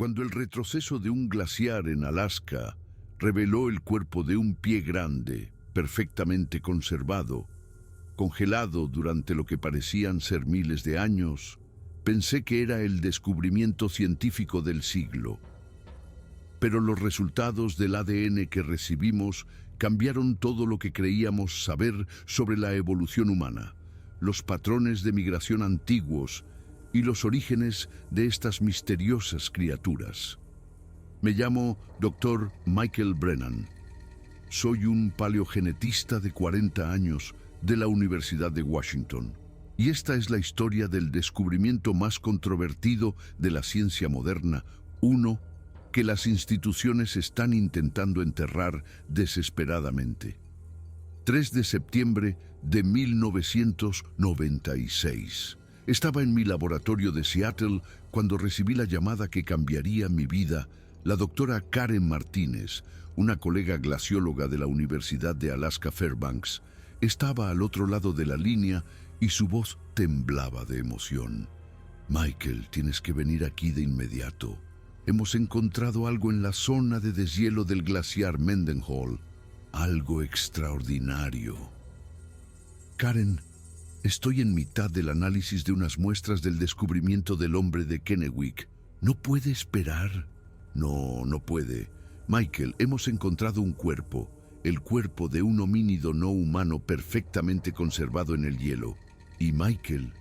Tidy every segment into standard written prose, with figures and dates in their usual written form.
Cuando el retroceso de un glaciar en Alaska reveló el cuerpo de un pie grande, perfectamente conservado, congelado durante lo que parecían ser miles de años, pensé que era el descubrimiento científico del siglo. Pero los resultados del ADN que recibimos cambiaron todo lo que creíamos saber sobre la evolución humana, los patrones de migración antiguos y los orígenes de estas misteriosas criaturas. Me llamo Dr. Michael Brennan. Soy un paleogenetista de 40 años de la Universidad de Washington. Y esta es la historia del descubrimiento más controvertido de la ciencia moderna, uno que las instituciones están intentando enterrar desesperadamente. 3 de septiembre de 1996. Estaba en mi laboratorio de Seattle cuando recibí la llamada que cambiaría mi vida. La doctora Karen Martínez, una colega glacióloga de la Universidad de Alaska Fairbanks, estaba al otro lado de la línea y su voz temblaba de emoción. Michael, tienes que venir aquí de inmediato. Hemos encontrado algo en la zona de deshielo del glaciar Mendenhall. Algo extraordinario. Karen, estoy en mitad del análisis de unas muestras del descubrimiento del hombre de Kennewick. ¿No puede esperar? No, no puede. Michael, hemos encontrado un cuerpo. El cuerpo de un homínido no humano perfectamente conservado en el hielo. Y Michael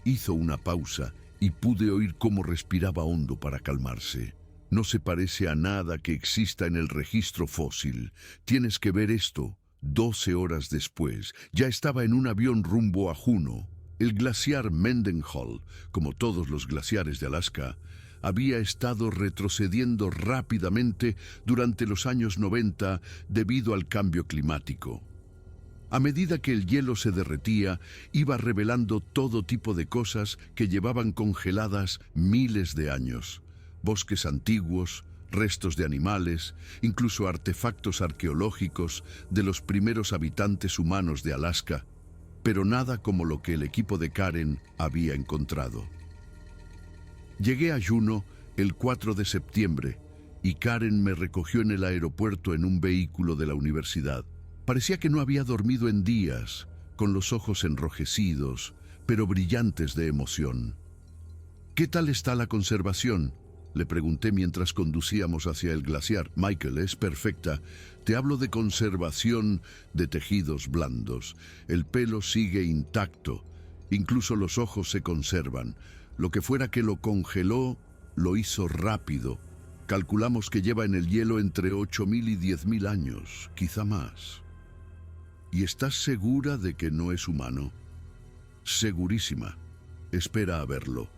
hizo una pausa y pude oír cómo respiraba hondo para calmarse. No se parece a nada que exista en el registro fósil. Tienes que ver esto. 12 horas después, ya estaba en un avión rumbo a Juneau. El glaciar Mendenhall, como todos los glaciares de Alaska, había estado retrocediendo rápidamente durante los años 90 debido al cambio climático. A medida que el hielo se derretía, iba revelando todo tipo de cosas que llevaban congeladas miles de años. Bosques antiguos, restos de animales, incluso artefactos arqueológicos de los primeros habitantes humanos de Alaska, pero nada como lo que el equipo de Karen había encontrado. Llegué a Juneau el 4 de septiembre y Karen me recogió en el aeropuerto en un vehículo de la universidad. Parecía que no había dormido en días, con los ojos enrojecidos, pero brillantes de emoción. ¿Qué tal está la conservación?, le pregunté mientras conducíamos hacia el glaciar. Michael, es perfecta. Te hablo de conservación de tejidos blandos. El pelo sigue intacto. Incluso los ojos se conservan. Lo que fuera que lo congeló, lo hizo rápido. Calculamos que lleva en el hielo entre 8.000 y 10.000 años, quizá más. ¿Y estás segura de que no es humano? Segurísima. Espera a verlo.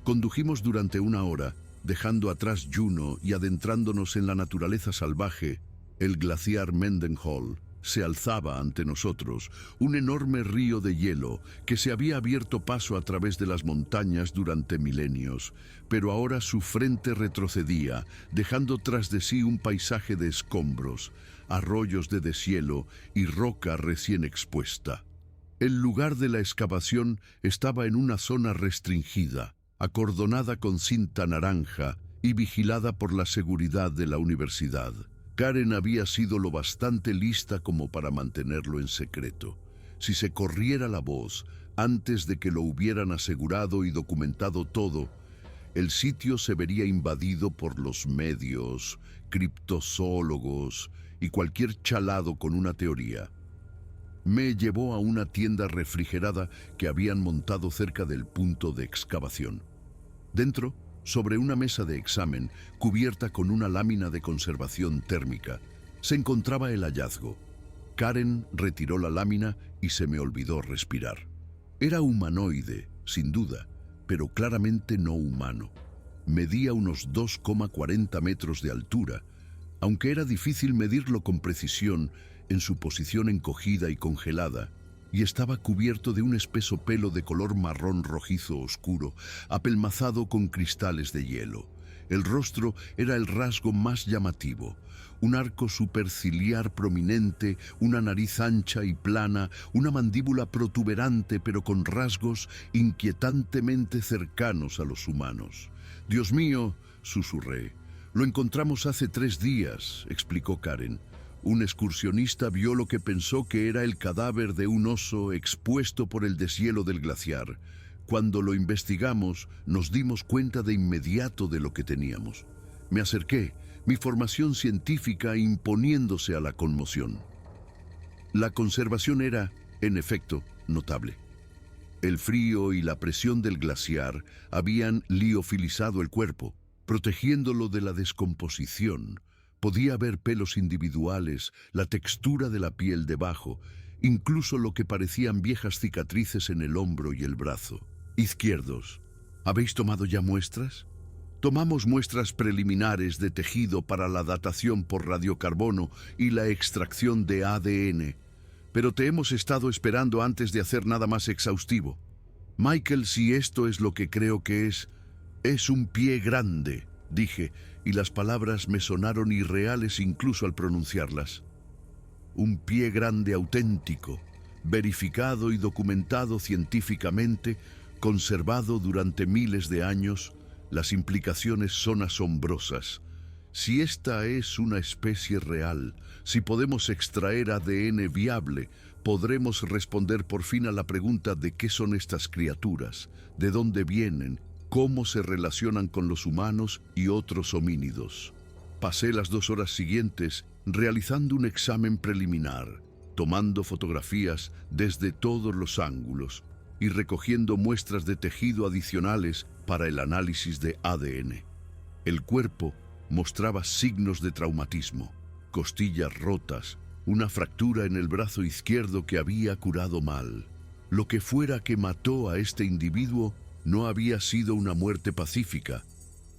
Condujimos durante 1 hora, dejando atrás Juneau y adentrándonos en la naturaleza salvaje. El glaciar Mendenhall se alzaba ante nosotros, un enorme río de hielo que se había abierto paso a través de las montañas durante milenios, pero ahora su frente retrocedía, dejando tras de sí un paisaje de escombros, arroyos de deshielo y roca recién expuesta. El lugar de la excavación estaba en una zona restringida, acordonada con cinta naranja y vigilada por la seguridad de la universidad. Karen había sido lo bastante lista como para mantenerlo en secreto. Si se corriera la voz, antes de que lo hubieran asegurado y documentado todo, el sitio se vería invadido por los medios, criptozoólogos y cualquier chalado con una teoría. Me llevó a una tienda refrigerada que habían montado cerca del punto de excavación. Dentro, sobre una mesa de examen cubierta con una lámina de conservación térmica, se encontraba el hallazgo. Karen retiró la lámina y se me olvidó respirar. Era humanoide, sin duda, pero claramente no humano. Medía unos 2,40 metros de altura, aunque era difícil medirlo con precisión en su posición encogida y congelada, y estaba cubierto de un espeso pelo de color marrón rojizo oscuro, apelmazado con cristales de hielo. El rostro era el rasgo más llamativo, un arco superciliar prominente, una nariz ancha y plana, una mandíbula protuberante pero con rasgos inquietantemente cercanos a los humanos. Dios mío, susurré. Lo encontramos hace 3 días, explicó Karen. Un excursionista vio lo que pensó que era el cadáver de un oso expuesto por el deshielo del glaciar. Cuando lo investigamos, nos dimos cuenta de inmediato de lo que teníamos. Me acerqué, mi formación científica imponiéndose a la conmoción. La conservación era, en efecto, notable. El frío y la presión del glaciar habían liofilizado el cuerpo, protegiéndolo de la descomposición. Podía ver pelos individuales, la textura de la piel debajo, incluso lo que parecían viejas cicatrices en el hombro y el brazo. Izquierdos, ¿habéis tomado ya muestras? Tomamos muestras preliminares de tejido para la datación por radiocarbono y la extracción de ADN, pero te hemos estado esperando antes de hacer nada más exhaustivo. Michael, si esto es lo que creo que es un pie grande, dije, y las palabras me sonaron irreales incluso al pronunciarlas. Un pie grande auténtico, verificado y documentado científicamente, conservado durante miles de años. Las implicaciones son asombrosas. Si esta es una especie real, si podemos extraer ADN viable, podremos responder por fin a la pregunta de qué son estas criaturas, de dónde vienen, cómo se relacionan con los humanos y otros homínidos. Pasé las 2 horas siguientes realizando un examen preliminar, tomando fotografías desde todos los ángulos y recogiendo muestras de tejido adicionales para el análisis de ADN. El cuerpo mostraba signos de traumatismo, costillas rotas, una fractura en el brazo izquierdo que había curado mal. Lo que fuera que mató a este individuo no había sido una muerte pacífica.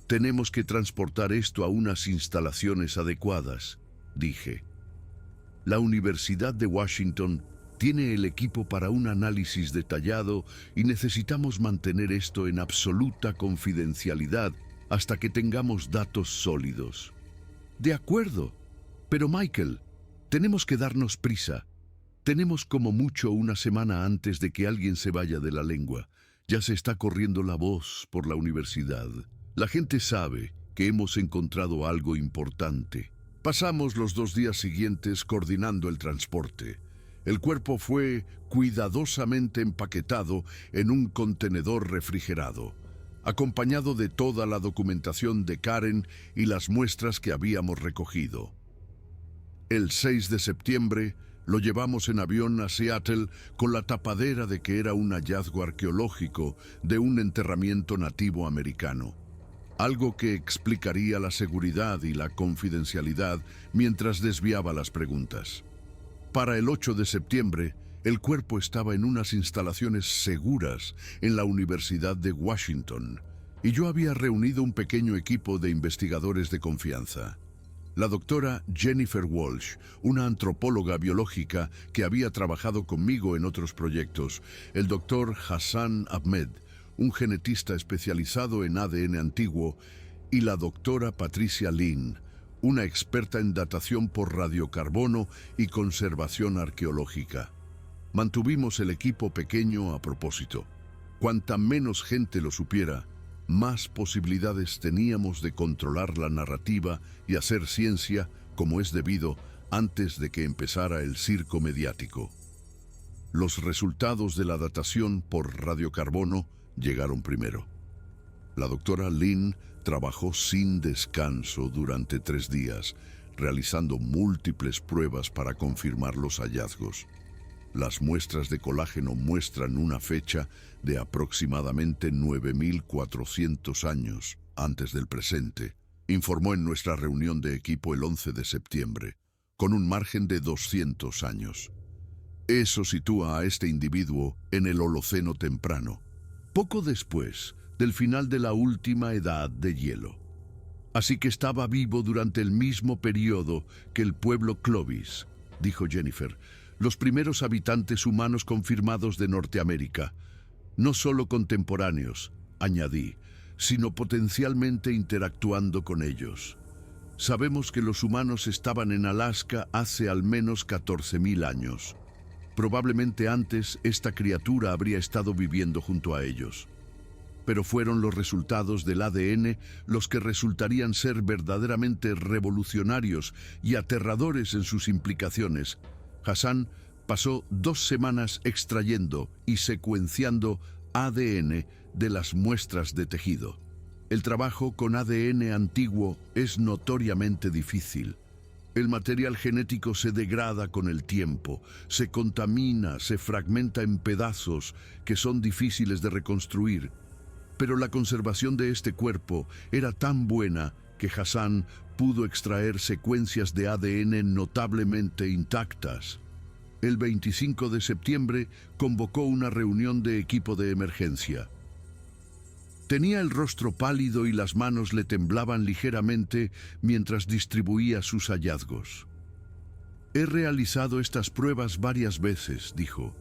Tenemos que transportar esto a unas instalaciones adecuadas, dije. La Universidad de Washington tiene el equipo para un análisis detallado y necesitamos mantener esto en absoluta confidencialidad hasta que tengamos datos sólidos. De acuerdo, pero Michael, tenemos que darnos prisa. Tenemos como mucho una semana antes de que alguien se vaya de la lengua. Ya se está corriendo la voz por la universidad. La gente sabe que hemos encontrado algo importante. Pasamos los 2 días siguientes coordinando el transporte. El cuerpo fue cuidadosamente empaquetado en un contenedor refrigerado, acompañado de toda la documentación de Karen y las muestras que habíamos recogido. El 6 de septiembre lo llevamos en avión a Seattle con la tapadera de que era un hallazgo arqueológico de un enterramiento nativo americano, algo que explicaría la seguridad y la confidencialidad mientras desviaba las preguntas. Para el 8 de septiembre, el cuerpo estaba en unas instalaciones seguras en la Universidad de Washington, y yo había reunido un pequeño equipo de investigadores de confianza. La doctora Jennifer Walsh, una antropóloga biológica que había trabajado conmigo en otros proyectos, el doctor Hassan Ahmed, un genetista especializado en ADN antiguo, y la doctora Patricia Lin, una experta en datación por radiocarbono y conservación arqueológica. Mantuvimos el equipo pequeño a propósito. Cuanta menos gente lo supiera, más posibilidades teníamos de controlar la narrativa y hacer ciencia como es debido antes de que empezara el circo mediático. Los resultados de la datación por radiocarbono llegaron primero. La doctora Lin trabajó sin descanso durante 3 días, realizando múltiples pruebas para confirmar los hallazgos. Las muestras de colágeno muestran una fecha de aproximadamente 9.400 años antes del presente, informó en nuestra reunión de equipo el 11 de septiembre, con un margen de 200 años. Eso sitúa a este individuo en el Holoceno temprano, poco después del final de la última edad de hielo. Así que estaba vivo durante el mismo periodo que el pueblo Clovis, dijo Jennifer, los primeros habitantes humanos confirmados de Norteamérica, no solo contemporáneos, añadí, sino potencialmente interactuando con ellos. Sabemos que los humanos estaban en Alaska hace al menos 14.000 años. Probablemente antes esta criatura habría estado viviendo junto a ellos. Pero fueron los resultados del ADN los que resultarían ser verdaderamente revolucionarios y aterradores en sus implicaciones. Hassan pasó 2 semanas extrayendo y secuenciando ADN de las muestras de tejido. El trabajo con ADN antiguo es notoriamente difícil. El material genético se degrada con el tiempo, se contamina, se fragmenta en pedazos que son difíciles de reconstruir. Pero la conservación de este cuerpo era tan buena que Hassan pudo extraer secuencias de ADN notablemente intactas. El 25 de septiembre convocó una reunión de equipo de emergencia. Tenía el rostro pálido y las manos le temblaban ligeramente mientras distribuía sus hallazgos. «He realizado estas pruebas varias veces», dijo.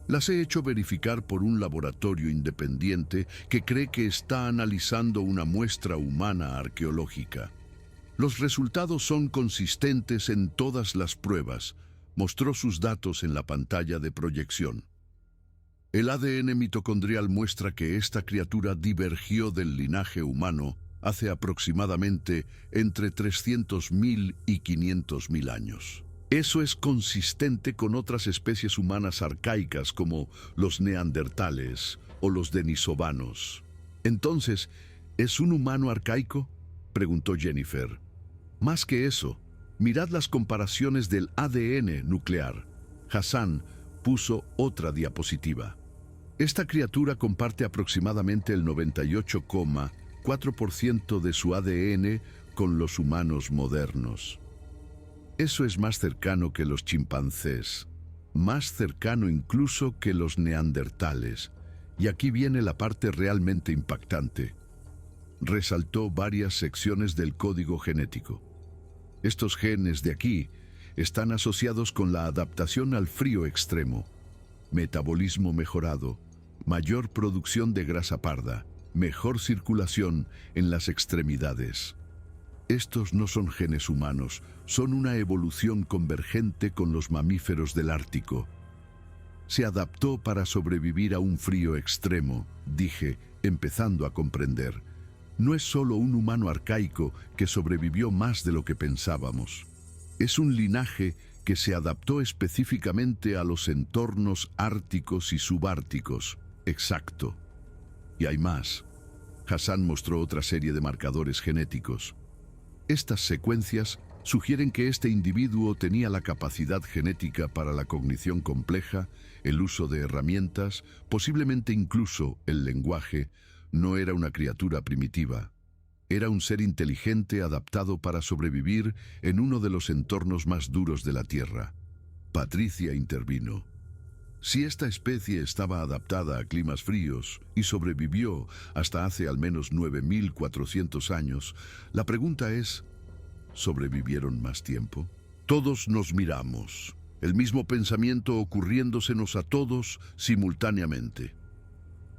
«Las he hecho verificar por un laboratorio independiente que cree que está analizando una muestra humana arqueológica. Los resultados son consistentes en todas las pruebas», mostró sus datos en la pantalla de proyección. El ADN mitocondrial muestra que esta criatura divergió del linaje humano hace aproximadamente entre 300.000 y 500.000 años. Eso es consistente con otras especies humanas arcaicas como los neandertales o los denisovanos. «Entonces, ¿es un humano arcaico?», preguntó Jennifer. «Más que eso, mirad las comparaciones del ADN nuclear». Hassan puso otra diapositiva. «Esta criatura comparte aproximadamente el 98,4% de su ADN con los humanos modernos. Eso es más cercano que los chimpancés, más cercano incluso que los neandertales. Y aquí viene la parte realmente impactante». Resaltó varias secciones del código genético. Estos genes de aquí están asociados con la adaptación al frío extremo, metabolismo mejorado, mayor producción de grasa parda, mejor circulación en las extremidades. Estos no son genes humanos, son una evolución convergente con los mamíferos del Ártico. Se adaptó para sobrevivir a un frío extremo, dije, empezando a comprender. No es solo un humano arcaico que sobrevivió más de lo que pensábamos. Es un linaje que se adaptó específicamente a los entornos árticos y subárticos. Exacto. Y hay más. Hassan mostró otra serie de marcadores genéticos. Estas secuencias sugieren que este individuo tenía la capacidad genética para la cognición compleja, el uso de herramientas, posiblemente incluso el lenguaje. No era una criatura primitiva. Era un ser inteligente adaptado para sobrevivir en uno de los entornos más duros de la Tierra. Patricia intervino. Si esta especie estaba adaptada a climas fríos y sobrevivió hasta hace al menos 9.400 años, la pregunta es, ¿sobrevivieron más tiempo? Todos nos miramos, el mismo pensamiento ocurriéndosenos a todos simultáneamente.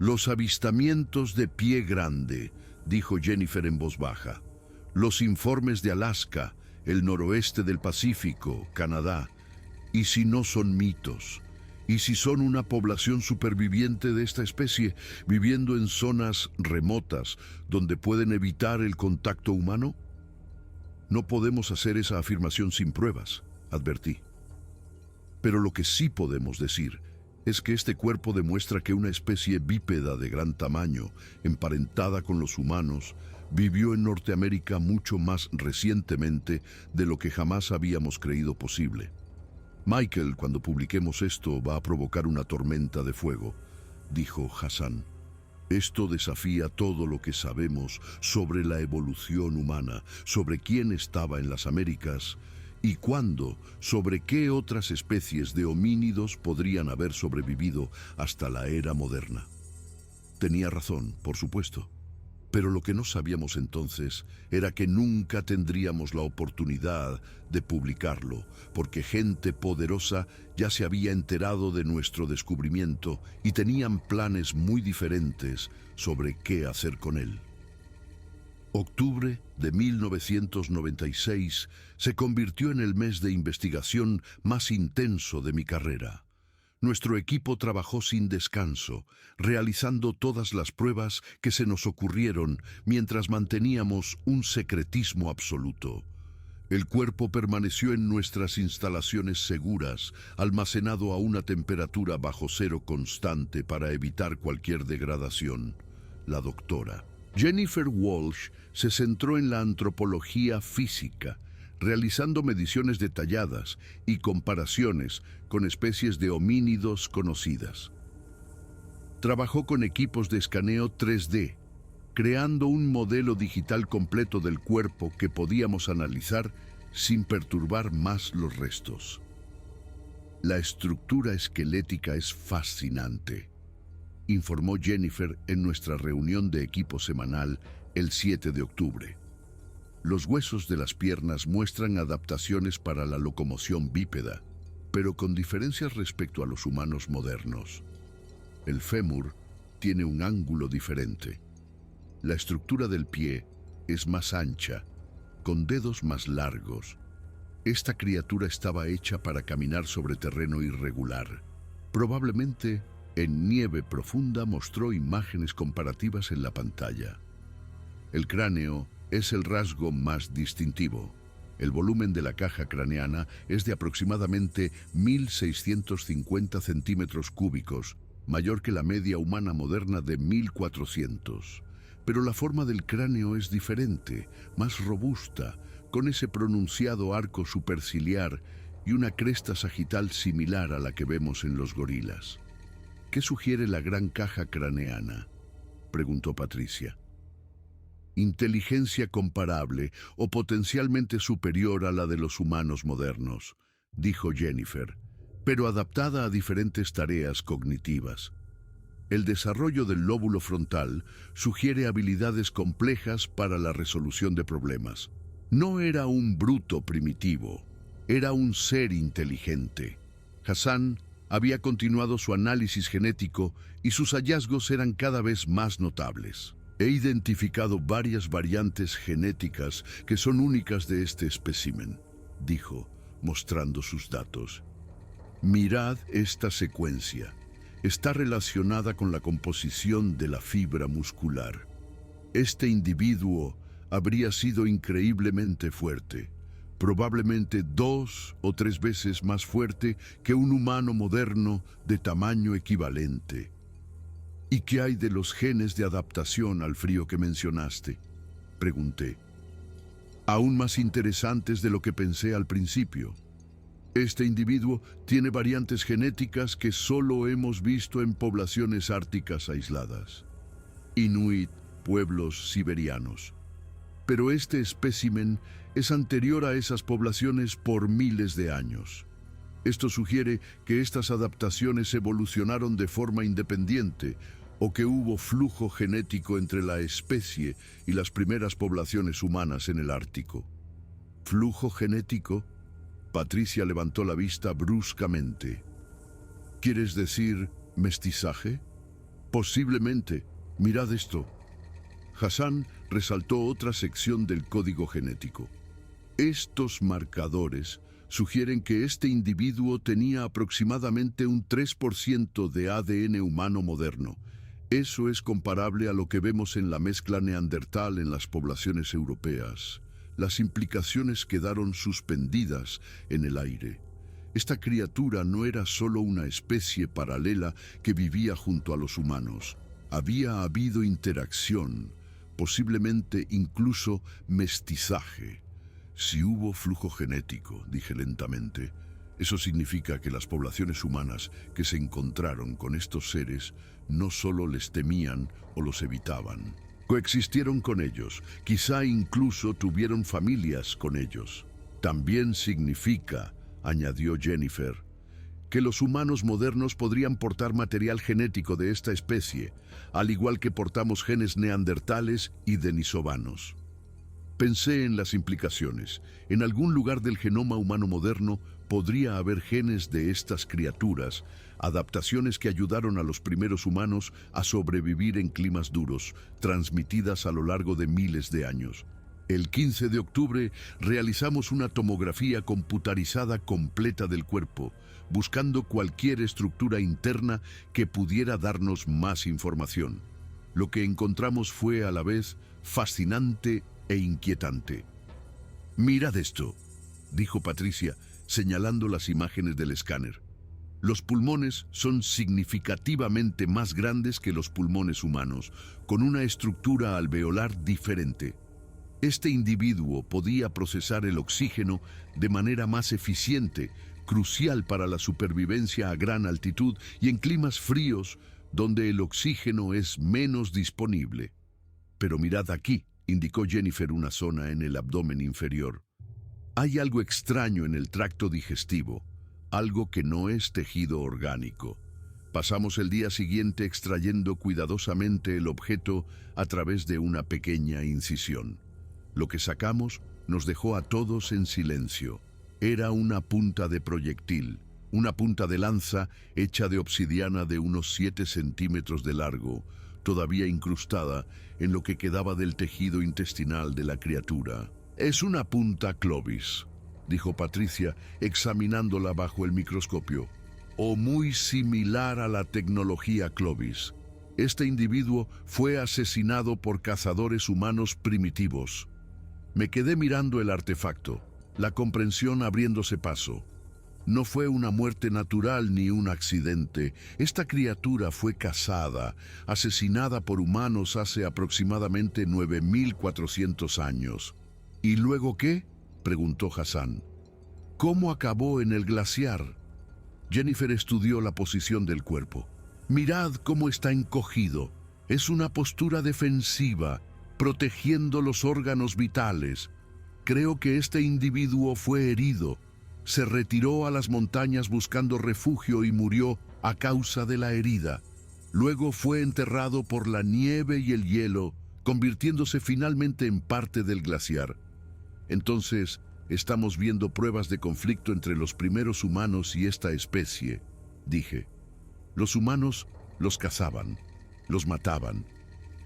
«Los avistamientos de Pie Grande», dijo Jennifer en voz baja. «Los informes de Alaska, el noroeste del Pacífico, Canadá. ¿Y si no son mitos? ¿Y si son una población superviviente de esta especie, viviendo en zonas remotas, donde pueden evitar el contacto humano?» «No podemos hacer esa afirmación sin pruebas», advertí. «Pero lo que sí podemos decir es que este cuerpo demuestra que una especie bípeda de gran tamaño, emparentada con los humanos, vivió en Norteamérica mucho más recientemente de lo que jamás habíamos creído posible. Michael, cuando publiquemos esto, va a provocar una tormenta de fuego», dijo Hassan. «Esto desafía todo lo que sabemos sobre la evolución humana, sobre quién estaba en las Américas y cuándo, sobre qué otras especies de homínidos podrían haber sobrevivido hasta la era moderna». Tenía razón, por supuesto. Pero lo que no sabíamos entonces era que nunca tendríamos la oportunidad de publicarlo, porque gente poderosa ya se había enterado de nuestro descubrimiento y tenían planes muy diferentes sobre qué hacer con él. Octubre de 1996 se convirtió en el mes de investigación más intenso de mi carrera. Nuestro equipo trabajó sin descanso, realizando todas las pruebas que se nos ocurrieron mientras manteníamos un secretismo absoluto. El cuerpo permaneció en nuestras instalaciones seguras, almacenado a una temperatura bajo cero constante para evitar cualquier degradación. La doctora Jennifer Walsh se centró en la antropología física, realizando mediciones detalladas y comparaciones con especies de homínidos conocidas. Trabajó con equipos de escaneo 3D, creando un modelo digital completo del cuerpo que podíamos analizar sin perturbar más los restos. La estructura esquelética es fascinante, informó Jennifer en nuestra reunión de equipo semanal el 7 de octubre. Los huesos de las piernas muestran adaptaciones para la locomoción bípeda, pero con diferencias respecto a los humanos modernos. El fémur tiene un ángulo diferente. La estructura del pie es más ancha, con dedos más largos. Esta criatura estaba hecha para caminar sobre terreno irregular. Probablemente en nieve profunda mostró imágenes comparativas en la pantalla. El cráneo es el rasgo más distintivo. El volumen de la caja craneana es de aproximadamente 1.650 centímetros cúbicos, mayor que la media humana moderna de 1.400. Pero la forma del cráneo es diferente, más robusta, con ese pronunciado arco superciliar y una cresta sagital similar a la que vemos en los gorilas. ¿Qué sugiere la gran caja craneana?, preguntó Patricia. Inteligencia comparable o potencialmente superior a la de los humanos modernos, dijo Jennifer, pero adaptada a diferentes tareas cognitivas. El desarrollo del lóbulo frontal sugiere habilidades complejas para la resolución de problemas. No era un bruto primitivo, era un ser inteligente. Hassan había continuado su análisis genético y sus hallazgos eran cada vez más notables. He identificado varias variantes genéticas que son únicas de este espécimen, dijo, mostrando sus datos. Mirad esta secuencia. Está relacionada con la composición de la fibra muscular. Este individuo habría sido increíblemente fuerte, probablemente 2 o 3 veces más fuerte que un humano moderno de tamaño equivalente. ¿Y qué hay de los genes de adaptación al frío que mencionaste?, pregunté. Aún más interesantes de lo que pensé al principio. Este individuo tiene variantes genéticas que solo hemos visto en poblaciones árticas aisladas. Inuit, pueblos siberianos. Pero este espécimen es anterior a esas poblaciones por miles de años. Esto sugiere que estas adaptaciones evolucionaron de forma independiente o que hubo flujo genético entre la especie y las primeras poblaciones humanas en el Ártico. ¿Flujo genético? Patricia levantó la vista bruscamente. ¿Quieres decir mestizaje? Posiblemente. Mirad esto. Hassan resaltó otra sección del código genético. Estos marcadores sugieren que este individuo tenía aproximadamente un 3% de ADN humano moderno. Eso es comparable a lo que vemos en la mezcla neandertal en las poblaciones europeas. Las implicaciones quedaron suspendidas en el aire. Esta criatura no era solo una especie paralela que vivía junto a los humanos. Había habido interacción, posiblemente incluso mestizaje. Si hubo flujo genético, dije lentamente, eso significa que las poblaciones humanas que se encontraron con estos seres no solo les temían o los evitaban. Coexistieron con ellos, quizá incluso tuvieron familias con ellos. También significa, añadió Jennifer, que los humanos modernos podrían portar material genético de esta especie, al igual que portamos genes neandertales y denisovanos. Pensé en las implicaciones. En algún lugar del genoma humano moderno podría haber genes de estas criaturas, adaptaciones que ayudaron a los primeros humanos a sobrevivir en climas duros, transmitidas a lo largo de miles de años. El 15 de octubre realizamos una tomografía computarizada completa del cuerpo, buscando cualquier estructura interna que pudiera darnos más información. Lo que encontramos fue a la vez fascinante e inquietante. «Mirad esto», dijo Patricia, señalando las imágenes del escáner. Los pulmones son significativamente más grandes que los pulmones humanos, con una estructura alveolar diferente. Este individuo podía procesar el oxígeno de manera más eficiente, crucial para la supervivencia a gran altitud y en climas fríos, donde el oxígeno es menos disponible. «Pero mirad aquí», indicó Jennifer una zona en el abdomen inferior. «Hay algo extraño en el tracto digestivo, algo que no es tejido orgánico». Pasamos el día siguiente extrayendo cuidadosamente el objeto a través de una pequeña incisión. Lo que sacamos nos dejó a todos en silencio. Era una punta de proyectil, una punta de lanza hecha de obsidiana de unos 7 centímetros de largo, todavía incrustada en lo que quedaba del tejido intestinal de la criatura. «Es una punta Clovis», dijo Patricia, examinándola bajo el microscopio, «o muy similar a la tecnología Clovis. Este individuo fue asesinado por cazadores humanos primitivos». Me quedé mirando el artefacto, la comprensión abriéndose paso. No fue una muerte natural ni un accidente. Esta criatura fue cazada, asesinada por humanos hace aproximadamente 9.400 años. ¿Y luego qué?, preguntó Hassan. «¿Cómo acabó en el glaciar?» Jennifer estudió la posición del cuerpo. «Mirad cómo está encogido. Es una postura defensiva, protegiendo los órganos vitales. Creo que este individuo fue herido. Se retiró a las montañas buscando refugio y murió a causa de la herida. Luego fue enterrado por la nieve y el hielo, convirtiéndose finalmente en parte del glaciar. Entonces, estamos viendo pruebas de conflicto entre los primeros humanos y esta especie», dije. «Los humanos los cazaban, los mataban.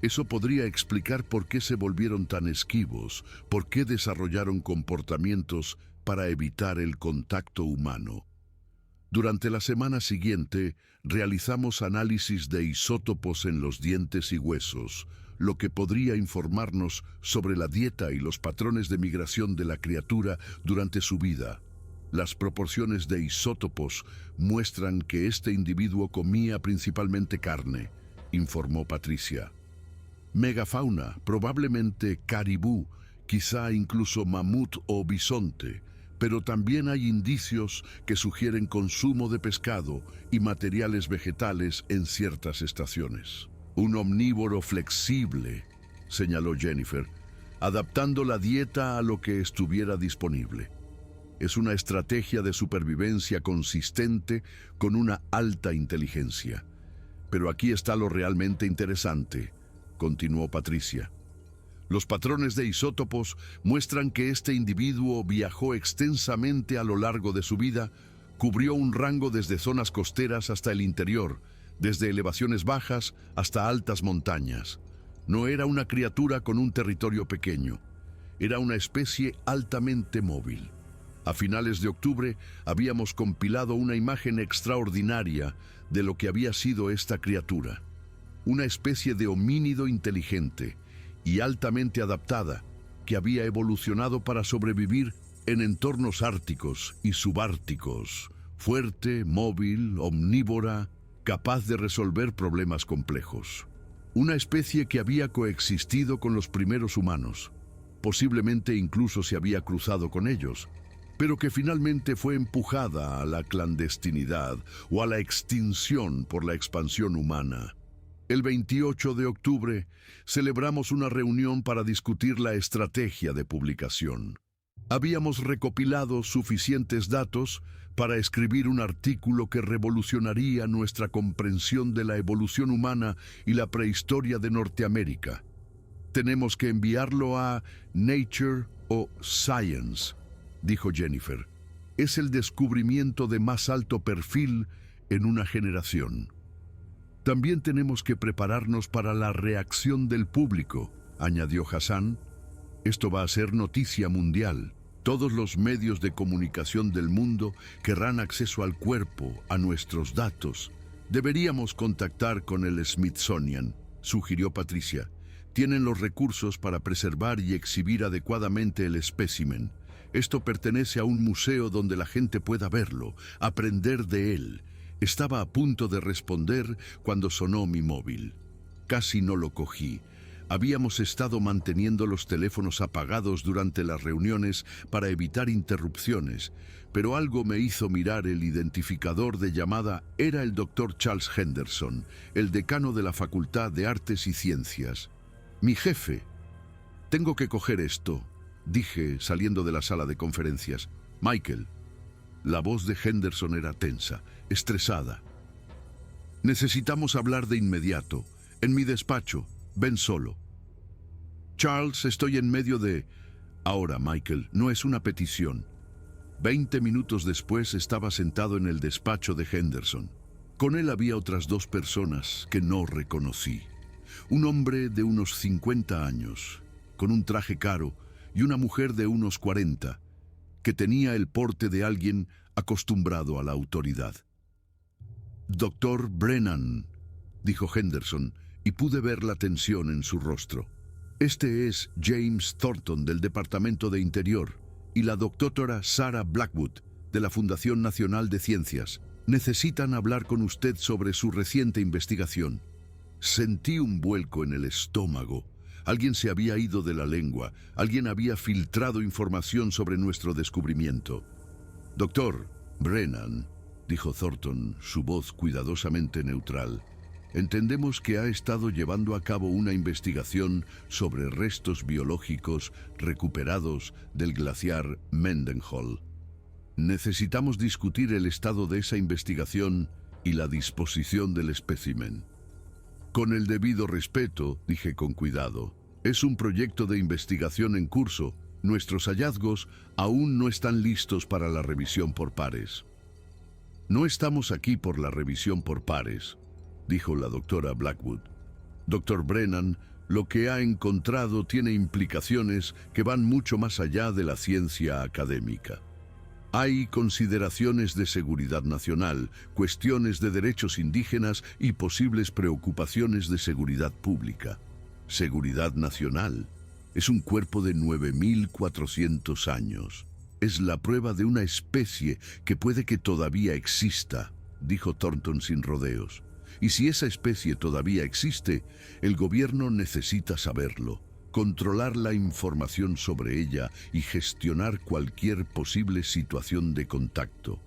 Eso podría explicar por qué se volvieron tan esquivos, por qué desarrollaron comportamientos para evitar el contacto humano». Durante la semana siguiente, realizamos análisis de isótopos en los dientes y huesos, lo que podría informarnos sobre la dieta y los patrones de migración de la criatura durante su vida. Las proporciones de isótopos muestran que este individuo comía principalmente carne, informó Patricia. Megafauna, probablemente caribú, quizá incluso mamut o bisonte, pero también hay indicios que sugieren consumo de pescado y materiales vegetales en ciertas estaciones. «Un omnívoro flexible», señaló Jennifer, adaptando la dieta a lo que estuviera disponible. «Es una estrategia de supervivencia consistente con una alta inteligencia. Pero aquí está lo realmente interesante», continuó Patricia. «Los patrones de isótopos muestran que este individuo viajó extensamente a lo largo de su vida, cubrió un rango desde zonas costeras hasta el interior, desde elevaciones bajas hasta altas montañas. No era una criatura con un territorio pequeño, era una especie altamente móvil. A finales de octubre habíamos compilado una imagen extraordinaria de lo que había sido esta criatura. Una especie de homínido inteligente y altamente adaptada que había evolucionado para sobrevivir en entornos árticos y subárticos, fuerte, móvil, omnívora, capaz de resolver problemas complejos. Una especie que había coexistido con los primeros humanos, posiblemente incluso se había cruzado con ellos, pero que finalmente fue empujada a la clandestinidad o a la extinción por la expansión humana. El 28 de octubre celebramos una reunión para discutir la estrategia de publicación. Habíamos recopilado suficientes datos para escribir un artículo que revolucionaría nuestra comprensión de la evolución humana y la prehistoria de Norteamérica. «Tenemos que enviarlo a Nature o Science», dijo Jennifer. «Es el descubrimiento de más alto perfil en una generación». «También tenemos que prepararnos para la reacción del público», añadió Hassan. Esto va a ser noticia mundial. Todos los medios de comunicación del mundo querrán acceso al cuerpo, a nuestros datos. Deberíamos contactar con el Smithsonian, sugirió Patricia. Tienen los recursos para preservar y exhibir adecuadamente el espécimen. Esto pertenece a un museo donde la gente pueda verlo, aprender de él. Estaba a punto de responder cuando sonó mi móvil. Casi no lo cogí. Habíamos estado manteniendo los teléfonos apagados durante las reuniones para evitar interrupciones, pero algo me hizo mirar el identificador de llamada. Era el Dr. Charles Henderson, el decano de la Facultad de Artes y Ciencias. Mi jefe. Tengo que coger esto, dije saliendo de la sala de conferencias. Michael. La voz de Henderson era tensa, estresada. Necesitamos hablar de inmediato. En mi despacho. Ven solo. Charles, estoy en medio de... Ahora, Michael, no es una petición. 20 minutos después estaba sentado en el despacho de Henderson. Con él había otras 2 personas que no reconocí. Un hombre de unos 50 años, con un traje caro, y una mujer de unos 40, que tenía el porte de alguien acostumbrado a la autoridad. «Dr. Brennan», dijo Henderson, y pude ver la tensión en su rostro. «Este es James Thornton del Departamento de Interior y la doctora Sarah Blackwood de la Fundación Nacional de Ciencias. Necesitan hablar con usted sobre su reciente investigación». Sentí un vuelco en el estómago. Alguien se había ido de la lengua. Alguien había filtrado información sobre nuestro descubrimiento. «Doctor Brennan», dijo Thornton, su voz cuidadosamente neutral, «entendemos que ha estado llevando a cabo una investigación sobre restos biológicos recuperados del glaciar Mendenhall. Necesitamos discutir el estado de esa investigación y la disposición del espécimen». «Con el debido respeto», dije con cuidado, «es un proyecto de investigación en curso. Nuestros hallazgos aún no están listos para la revisión por pares». «No estamos aquí por la revisión por pares», dijo la doctora Blackwood. «Dr. Brennan, lo que ha encontrado tiene implicaciones que van mucho más allá de la ciencia académica. Hay consideraciones de seguridad nacional, cuestiones de derechos indígenas y posibles preocupaciones de seguridad pública. Seguridad nacional. Es un cuerpo de 9.400 años. Es la prueba de una especie que puede que todavía exista», dijo Thornton sin rodeos. «Y si esa especie todavía existe, el gobierno necesita saberlo, controlar la información sobre ella y gestionar cualquier posible situación de contacto.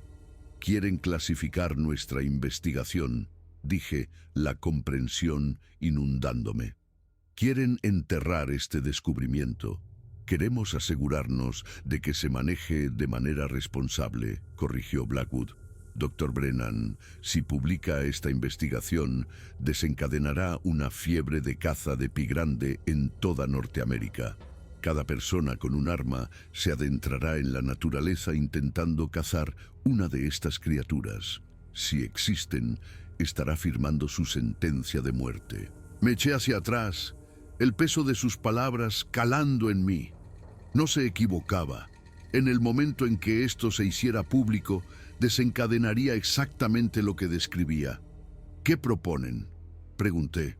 Quieren clasificar nuestra investigación», dije, la comprensión inundándome. «Quieren enterrar este descubrimiento. Queremos asegurarnos de que se maneje de manera responsable», corrigió Blackwood. «Dr. Brennan, si publica esta investigación, desencadenará una fiebre de caza de pie grande en toda Norteamérica. Cada persona con un arma se adentrará en la naturaleza intentando cazar una de estas criaturas. Si existen, estará firmando su sentencia de muerte». Me eché hacia atrás, el peso de sus palabras calando en mí. No se equivocaba. En el momento en que esto se hiciera público, desencadenaría exactamente lo que describía. «¿Qué proponen?», pregunté.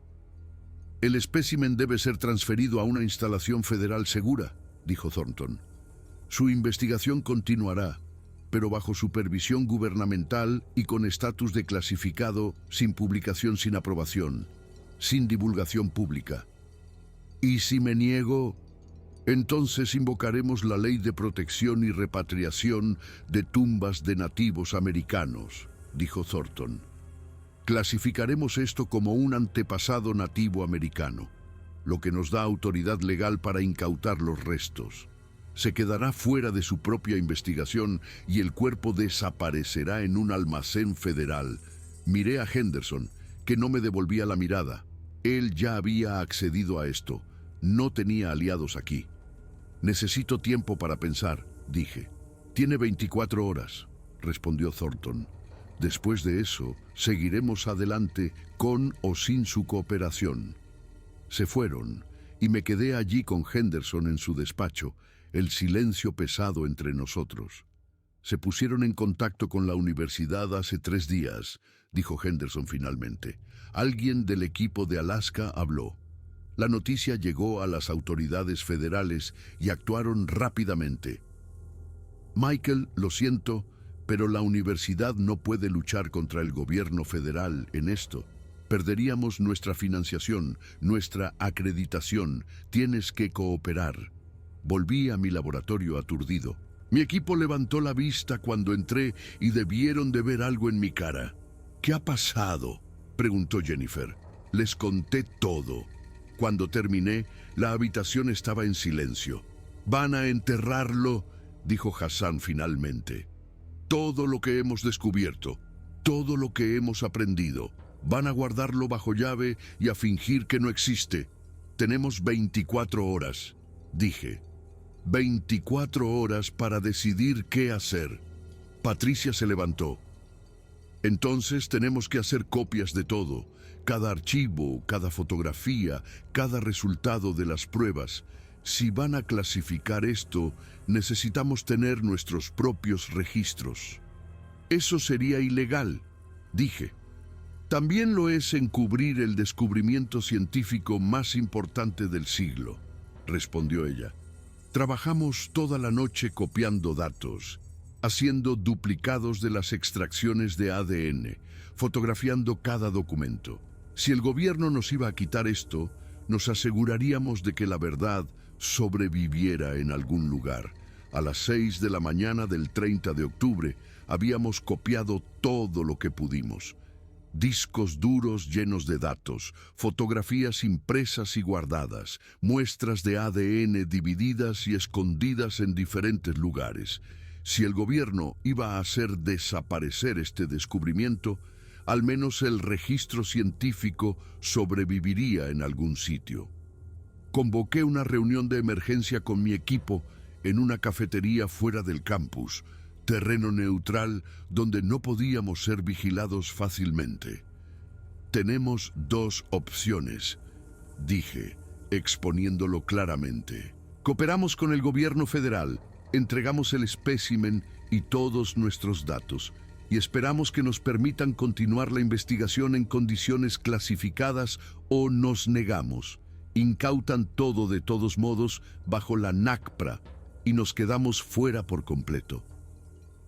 «El espécimen debe ser transferido a una instalación federal segura», dijo Thornton. «Su investigación continuará, pero bajo supervisión gubernamental y con estatus de clasificado, sin publicación, sin aprobación, sin divulgación pública». «¿Y si me niego?». «Entonces invocaremos la ley de protección y repatriación de tumbas de nativos americanos», dijo Thornton. «Clasificaremos esto como un antepasado nativo americano, lo que nos da autoridad legal para incautar los restos. Se quedará fuera de su propia investigación y el cuerpo desaparecerá en un almacén federal». Miré a Henderson, que no me devolvía la mirada. Él ya había accedido a esto. No tenía aliados aquí. «Necesito tiempo para pensar», dije. «Tiene 24 horas», respondió Thornton. «Después de eso, seguiremos adelante con o sin su cooperación». Se fueron, y me quedé allí con Henderson en su despacho, el silencio pesado entre nosotros. Se pusieron en contacto con la universidad hace 3 días, dijo Henderson finalmente. Alguien del equipo de Alaska habló. La noticia llegó a las autoridades federales y actuaron rápidamente. Michael, lo siento, pero la universidad no puede luchar contra el gobierno federal en esto. Perderíamos nuestra financiación, nuestra acreditación. Tienes que cooperar. Volví a mi laboratorio aturdido. Mi equipo levantó la vista cuando entré y debieron de ver algo en mi cara. ¿Qué ha pasado?, preguntó Jennifer. Les conté todo. Cuando terminé, la habitación estaba en silencio. «Van a enterrarlo», dijo Hassan finalmente. «Todo lo que hemos descubierto, todo lo que hemos aprendido, van a guardarlo bajo llave y a fingir que no existe. Tenemos 24 horas», dije. 24 horas para decidir qué hacer. Patricia se levantó. «Entonces tenemos que hacer copias de todo, cada archivo, cada fotografía, cada resultado de las pruebas. Si van a clasificar esto, necesitamos tener nuestros propios registros». «Eso sería ilegal», dije. «También lo es encubrir el descubrimiento científico más importante del siglo», respondió ella. «Trabajamos toda la noche copiando datos, haciendo duplicados de las extracciones de ADN, fotografiando cada documento. Si el gobierno nos iba a quitar esto, nos aseguraríamos de que la verdad sobreviviera en algún lugar. A las 6 de la mañana del 30 de octubre habíamos copiado todo lo que pudimos. Discos duros llenos de datos, fotografías impresas y guardadas, muestras de ADN divididas y escondidas en diferentes lugares. Si el gobierno iba a hacer desaparecer este descubrimiento, al menos el registro científico sobreviviría en algún sitio. Convoqué una reunión de emergencia con mi equipo en una cafetería fuera del campus, terreno neutral donde no podíamos ser vigilados fácilmente. «Tenemos 2 opciones», dije, exponiéndolo claramente. «Cooperamos con el gobierno federal, entregamos el espécimen y todos nuestros datos, y esperamos que nos permitan continuar la investigación en condiciones clasificadas, o nos negamos. Incautan todo de todos modos bajo la NACPRA y nos quedamos fuera por completo».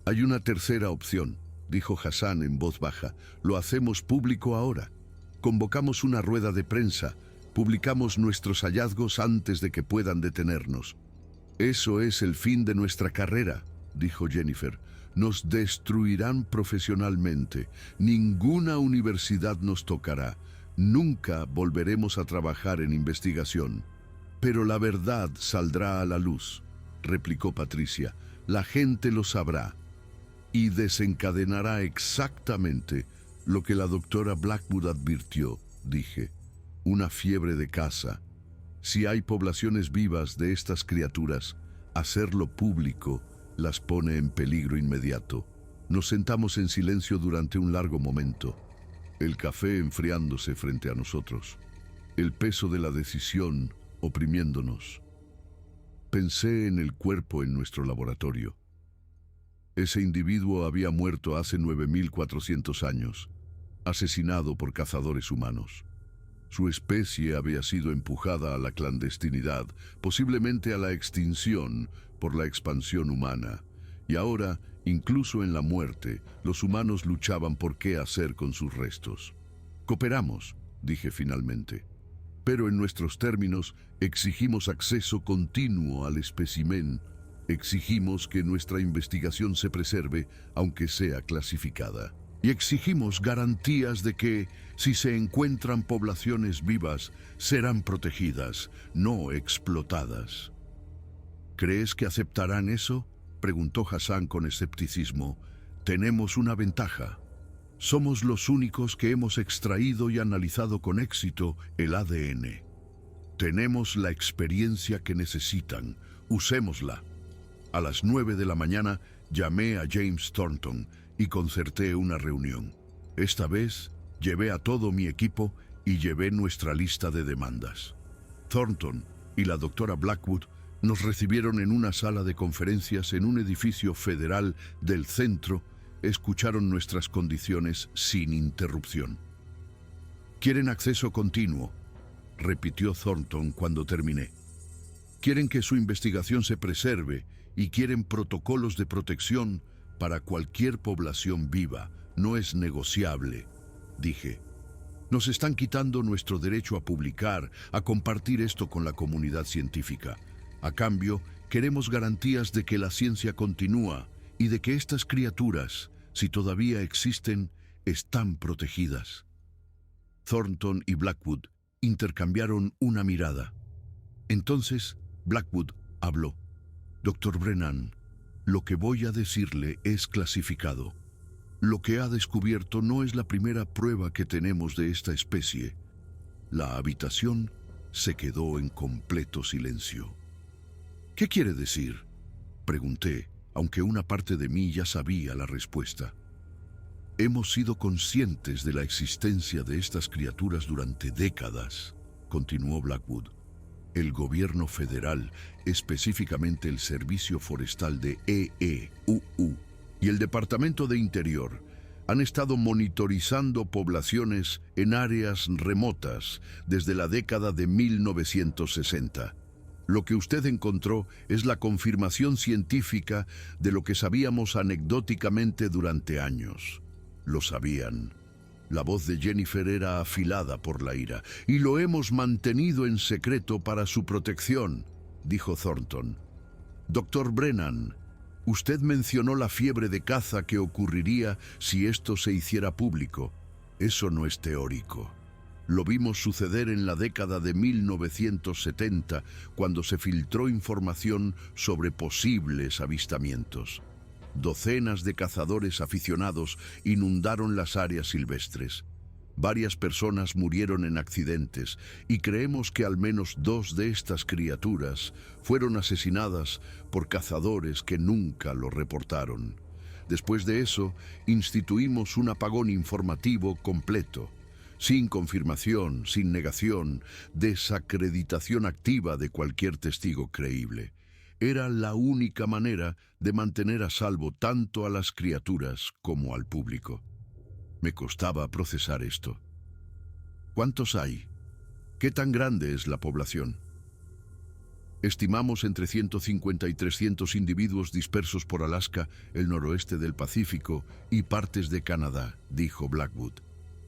«Hay una tercera opción», dijo Hassan en voz baja. «Lo hacemos público ahora. Convocamos una rueda de prensa, publicamos nuestros hallazgos antes de que puedan detenernos». «Eso es el fin de nuestra carrera», dijo Jennifer. «Nos destruirán profesionalmente. Ninguna universidad nos tocará. Nunca volveremos a trabajar en investigación». «Pero la verdad saldrá a la luz», replicó Patricia. «La gente lo sabrá y desencadenará exactamente lo que la doctora Blackwood advirtió», dije. «Una fiebre de caza. Si hay poblaciones vivas de estas criaturas, hacerlo público las pone en peligro inmediato». Nos sentamos en silencio durante un largo momento, el café enfriándose frente a nosotros, el peso de la decisión oprimiéndonos. Pensé en el cuerpo en nuestro laboratorio. Ese individuo había muerto hace 9.400 años, asesinado por cazadores humanos. Su especie había sido empujada a la clandestinidad, posiblemente a la extinción por la expansión humana. Y ahora, incluso en la muerte, los humanos luchaban por qué hacer con sus restos. «Cooperamos», dije finalmente. «Pero en nuestros términos exigimos acceso continuo al espécimen. Exigimos que nuestra investigación se preserve, aunque sea clasificada. Y exigimos garantías de que, si se encuentran poblaciones vivas, serán protegidas, no explotadas». «¿Crees que aceptarán eso?», preguntó Hassan con escepticismo. «Tenemos una ventaja. Somos los únicos que hemos extraído y analizado con éxito el ADN. Tenemos la experiencia que necesitan. Usémosla». A las 9 de la mañana llamé a James Thornton y concerté una reunión. Esta vez llevé a todo mi equipo y llevé nuestra lista de demandas. Thornton y la doctora Blackwood nos recibieron en una sala de conferencias en un edificio federal del centro. Escucharon nuestras condiciones sin interrupción. «Quieren acceso continuo», repitió Thornton cuando terminé. «Quieren que su investigación se preserve y quieren protocolos de protección para cualquier población viva. No es negociable», dije. «Nos están quitando nuestro derecho a publicar, a compartir esto con la comunidad científica. A cambio, queremos garantías de que la ciencia continúa y de que estas criaturas, si todavía existen, están protegidas». Thornton y Blackwood intercambiaron una mirada. Entonces, Blackwood habló. «Dr. Brennan, lo que voy a decirle es clasificado. Lo que ha descubierto no es la primera prueba que tenemos de esta especie». La habitación se quedó en completo silencio. «¿Qué quiere decir?», pregunté, aunque una parte de mí ya sabía la respuesta. «Hemos sido conscientes de la existencia de estas criaturas durante décadas», continuó Blackwood. «El gobierno federal, específicamente el Servicio Forestal de EEUU y el Departamento de Interior, han estado monitorizando poblaciones en áreas remotas desde la década de 1960. Lo que usted encontró es la confirmación científica de lo que sabíamos anecdóticamente durante años». «Lo sabían». La voz de Jennifer era afilada por la ira. «Y lo hemos mantenido en secreto para su protección», dijo Thornton. «Dr. Brennan, usted mencionó la fiebre de caza que ocurriría si esto se hiciera público. Eso no es teórico. Lo vimos suceder en la década de 1970, cuando se filtró información sobre posibles avistamientos. Docenas de cazadores aficionados inundaron las áreas silvestres. Varias personas murieron en accidentes y creemos que al menos 2 de estas criaturas fueron asesinadas por cazadores que nunca lo reportaron. Después de eso, instituimos un apagón informativo completo, sin confirmación, sin negación, desacreditación activa de cualquier testigo creíble. Era la única manera de mantener a salvo tanto a las criaturas como al público. Me costaba procesar esto. ¿Cuántos hay? ¿Qué tan grande es la población? Estimamos entre 150 y 300 individuos dispersos por Alaska, el noroeste del Pacífico y partes de Canadá, dijo Blackwood.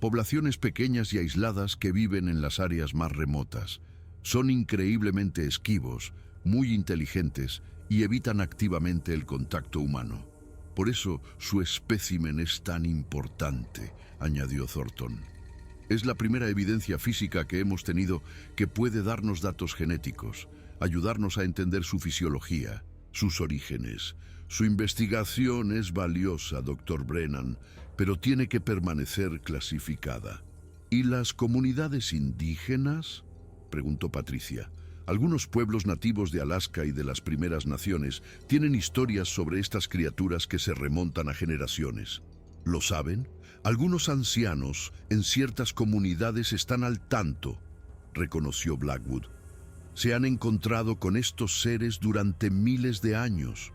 Poblaciones pequeñas y aisladas que viven en las áreas más remotas. Son increíblemente esquivos, muy inteligentes y evitan activamente el contacto humano. Por eso su espécimen es tan importante, añadió Thornton. Es la primera evidencia física que hemos tenido que puede darnos datos genéticos, ayudarnos a entender su fisiología, sus orígenes. Su investigación es valiosa, Dr. Brennan, pero tiene que permanecer clasificada. ¿Y las comunidades indígenas?, preguntó Patricia. Algunos pueblos nativos de Alaska y de las primeras naciones tienen historias sobre estas criaturas que se remontan a generaciones. ¿Lo saben? Algunos ancianos en ciertas comunidades están al tanto, reconoció Blackwood. Se han encontrado con estos seres durante miles de años.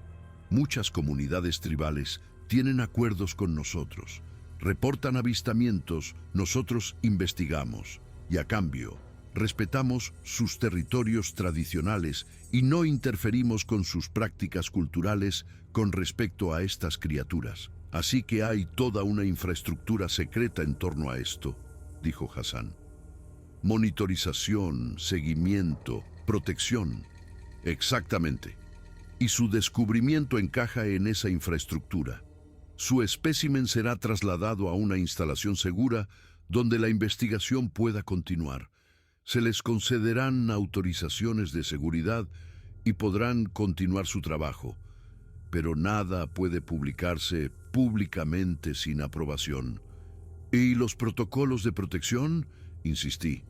Muchas comunidades tribales tienen acuerdos con nosotros. Reportan avistamientos, nosotros investigamos. Y a cambio, respetamos sus territorios tradicionales y no interferimos con sus prácticas culturales con respecto a estas criaturas. Así que hay toda una infraestructura secreta en torno a esto, dijo Hassan. Monitorización, seguimiento, protección. Exactamente. Y su descubrimiento encaja en esa infraestructura. Su espécimen será trasladado a una instalación segura donde la investigación pueda continuar. Se les concederán autorizaciones de seguridad y podrán continuar su trabajo, pero nada puede publicarse públicamente sin aprobación. ¿Y los protocolos de protección?, insistí.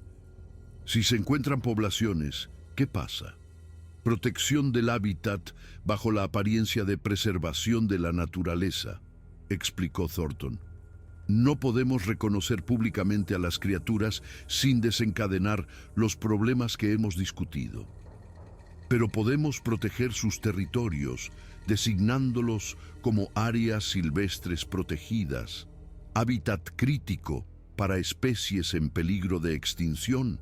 Si se encuentran poblaciones, ¿qué pasa? Protección del hábitat bajo la apariencia de preservación de la naturaleza, explicó Thornton. No podemos reconocer públicamente a las criaturas sin desencadenar los problemas que hemos discutido. Pero podemos proteger sus territorios, designándolos como áreas silvestres protegidas, hábitat crítico para especies en peligro de extinción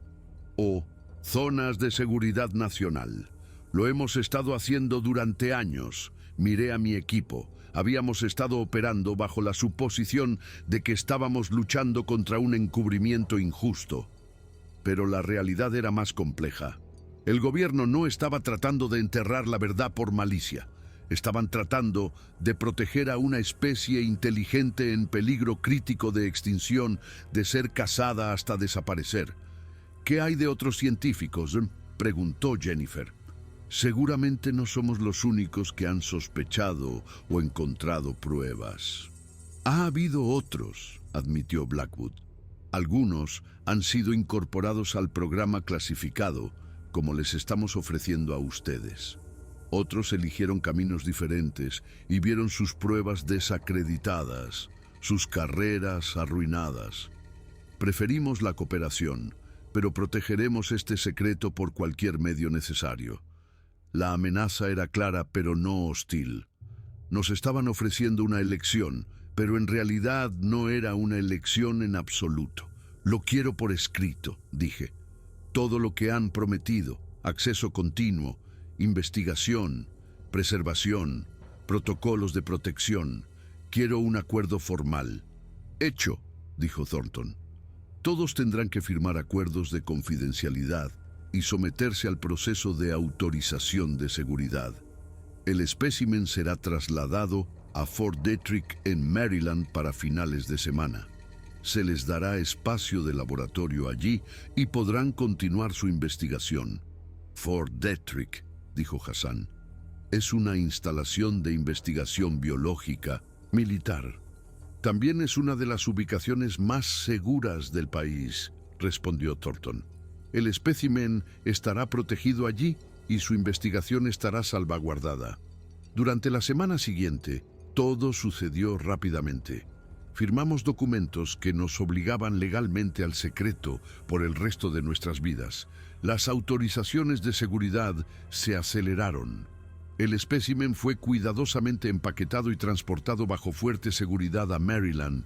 o zonas de seguridad nacional. Lo hemos estado haciendo durante años. Miré a mi equipo. Habíamos estado operando bajo la suposición de que estábamos luchando contra un encubrimiento injusto. Pero la realidad era más compleja. El gobierno no estaba tratando de enterrar la verdad por malicia. Estaban tratando de proteger a una especie inteligente en peligro crítico de extinción, de ser cazada hasta desaparecer. ¿Qué hay de otros científicos?, preguntó Jennifer. Seguramente no somos los únicos que han sospechado o encontrado pruebas. Ha habido otros, admitió Blackwood. Algunos han sido incorporados al programa clasificado, como les estamos ofreciendo a ustedes. Otros eligieron caminos diferentes y vieron sus pruebas desacreditadas, sus carreras arruinadas. Preferimos la cooperación, pero protegeremos este secreto por cualquier medio necesario. La amenaza era clara, pero no hostil. Nos estaban ofreciendo una elección, pero en realidad no era una elección en absoluto. Lo quiero por escrito, dije. Todo lo que han prometido, acceso continuo, investigación, preservación, protocolos de protección. Quiero un acuerdo formal. Hecho, dijo Thornton. Todos tendrán que firmar acuerdos de confidencialidad y someterse al proceso de autorización de seguridad. El espécimen será trasladado a Fort Detrick en Maryland para finales de semana. Se les dará espacio de laboratorio allí y podrán continuar su investigación. Fort Detrick, dijo Hassan, es una instalación de investigación biológica militar. También es una de las ubicaciones más seguras del país, respondió Thornton. El espécimen estará protegido allí y su investigación estará salvaguardada. Durante la semana siguiente, todo sucedió rápidamente. Firmamos documentos que nos obligaban legalmente al secreto por el resto de nuestras vidas. Las autorizaciones de seguridad se aceleraron. El espécimen fue cuidadosamente empaquetado y transportado bajo fuerte seguridad a Maryland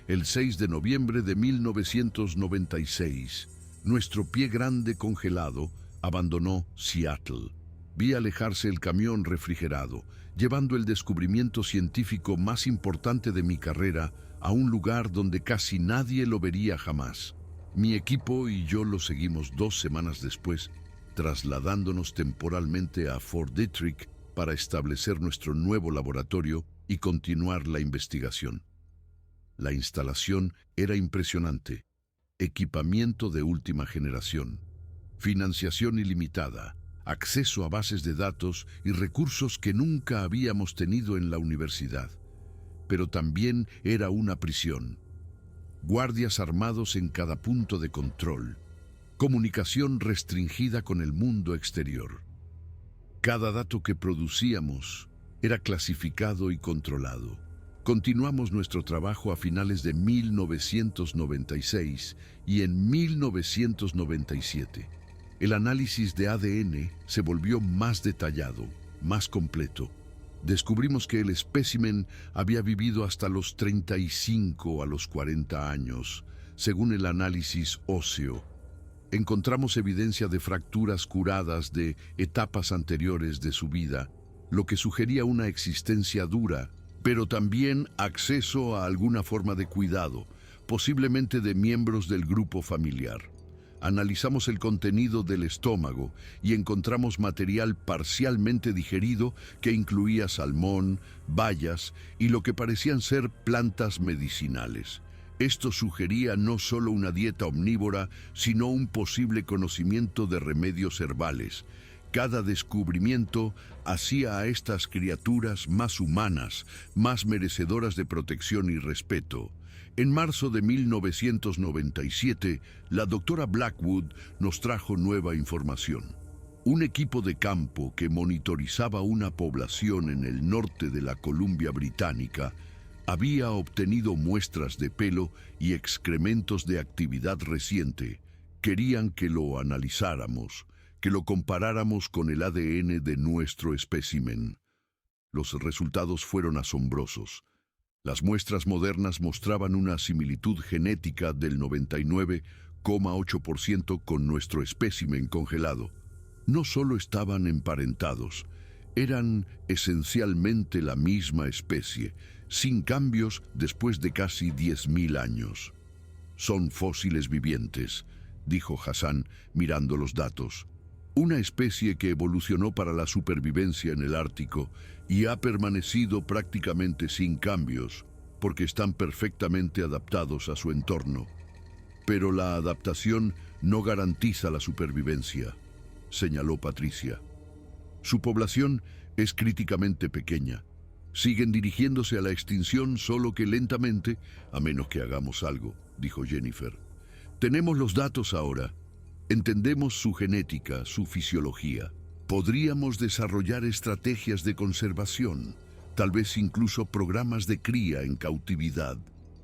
el 6 de noviembre de 1996. Nuestro pie grande congelado abandonó Seattle. Vi alejarse el camión refrigerado, llevando el descubrimiento científico más importante de mi carrera a un lugar donde casi nadie lo vería jamás. Mi equipo y yo lo seguimos 2 semanas después, trasladándonos temporalmente a Fort Detrick para establecer nuestro nuevo laboratorio y continuar la investigación. La instalación era impresionante. Equipamiento de última generación, financiación ilimitada, acceso a bases de datos y recursos que nunca habíamos tenido en la universidad. Pero también era una prisión. Guardias armados en cada punto de control, comunicación restringida con el mundo exterior. Cada dato que producíamos era clasificado y controlado. Continuamos nuestro trabajo a finales de 1996 y en 1997. El análisis de ADN se volvió más detallado, más completo. Descubrimos que el espécimen había vivido hasta los 35 a los 40 años, según el análisis óseo. Encontramos evidencia de fracturas curadas de etapas anteriores de su vida, lo que sugería una existencia dura, pero también acceso a alguna forma de cuidado, posiblemente de miembros del grupo familiar. Analizamos el contenido del estómago y encontramos material parcialmente digerido que incluía salmón, bayas y lo que parecían ser plantas medicinales. Esto sugería no solo una dieta omnívora, sino un posible conocimiento de remedios herbales. Cada descubrimiento hacía a estas criaturas más humanas, más merecedoras de protección y respeto. En marzo de 1997, la doctora Blackwood nos trajo nueva información. Un equipo de campo que monitorizaba una población en el norte de la Columbia Británica Había obtenido muestras de pelo y excrementos de actividad reciente. Querían que lo analizáramos, que lo comparáramos con el ADN de nuestro espécimen. Los resultados fueron asombrosos. Las muestras modernas mostraban una similitud genética del 99,8% con nuestro espécimen congelado. No solo estaban emparentados, eran esencialmente la misma especie, sin cambios después de casi 10.000 años. Son fósiles vivientes, dijo Hassan mirando los datos. Una especie que evolucionó para la supervivencia en el Ártico y ha permanecido prácticamente sin cambios, porque están perfectamente adaptados a su entorno. Pero la adaptación no garantiza la supervivencia, señaló Patricia. Su población es críticamente pequeña. Siguen dirigiéndose a la extinción, solo que lentamente, a menos que hagamos algo, dijo Jennifer. Tenemos los datos ahora. Entendemos su genética, su fisiología. Podríamos desarrollar estrategias de conservación, tal vez incluso programas de cría en cautividad.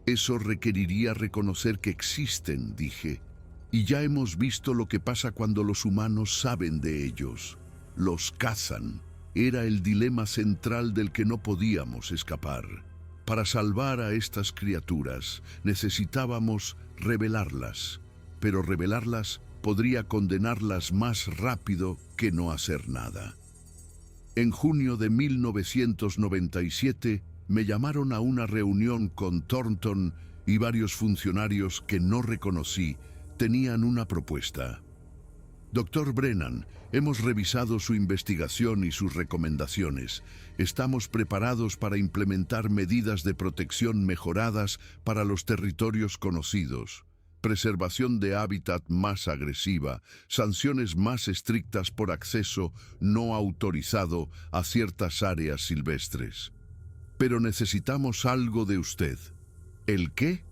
Eso requeriría reconocer que existen, dije. Y ya hemos visto lo que pasa cuando los humanos saben de ellos. Los cazan. Era el dilema central del que no podíamos escapar. Para salvar a estas criaturas necesitábamos revelarlas, pero revelarlas podría condenarlas más rápido que no hacer nada. En junio de 1997 me llamaron a una reunión con Thornton y varios funcionarios que no reconocí. Tenían una propuesta. Dr. Brennan, hemos revisado su investigación y sus recomendaciones. Estamos preparados para implementar medidas de protección mejoradas para los territorios conocidos. Preservación de hábitat más agresiva, sanciones más estrictas por acceso no autorizado a ciertas áreas silvestres. Pero necesitamos algo de usted. ¿El qué?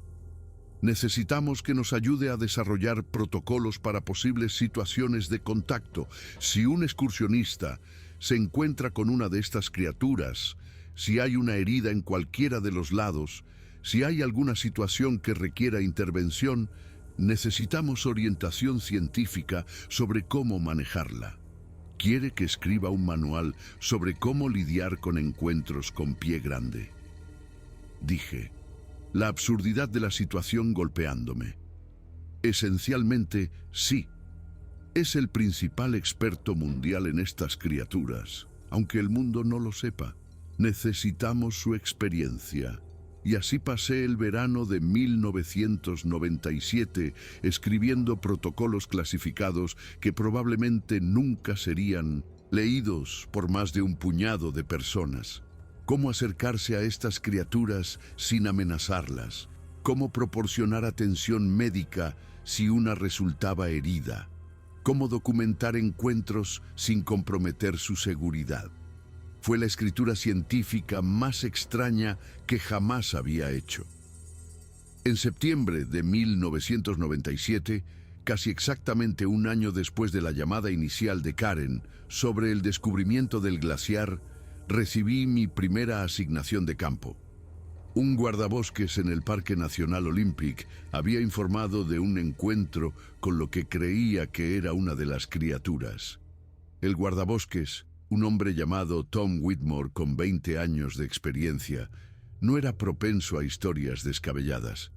Necesitamos que nos ayude a desarrollar protocolos para posibles situaciones de contacto. Si un excursionista se encuentra con una de estas criaturas, si hay una herida en cualquiera de los lados, si hay alguna situación que requiera intervención, necesitamos orientación científica sobre cómo manejarla. ¿Quiere que escriba un manual sobre cómo lidiar con encuentros con pie grande? Dije. La absurdidad de la situación golpeándome. Esencialmente, sí. Es el principal experto mundial en estas criaturas, aunque el mundo no lo sepa. Necesitamos su experiencia. Y así pasé el verano de 1997 escribiendo protocolos clasificados que probablemente nunca serían leídos por más de un puñado de personas. Cómo acercarse a estas criaturas sin amenazarlas. Cómo proporcionar atención médica si una resultaba herida. Cómo documentar encuentros sin comprometer su seguridad. Fue la escritura científica más extraña que jamás había hecho. En septiembre de 1997, casi exactamente un año después de la llamada inicial de Karen sobre el descubrimiento del glaciar, recibí mi primera asignación de campo. Un guardabosques en el Parque Nacional Olympic había informado de un encuentro con lo que creía que era una de las criaturas. El guardabosques, un hombre llamado Tom Whitmore con 20 años de experiencia, no era propenso a historias descabelladas.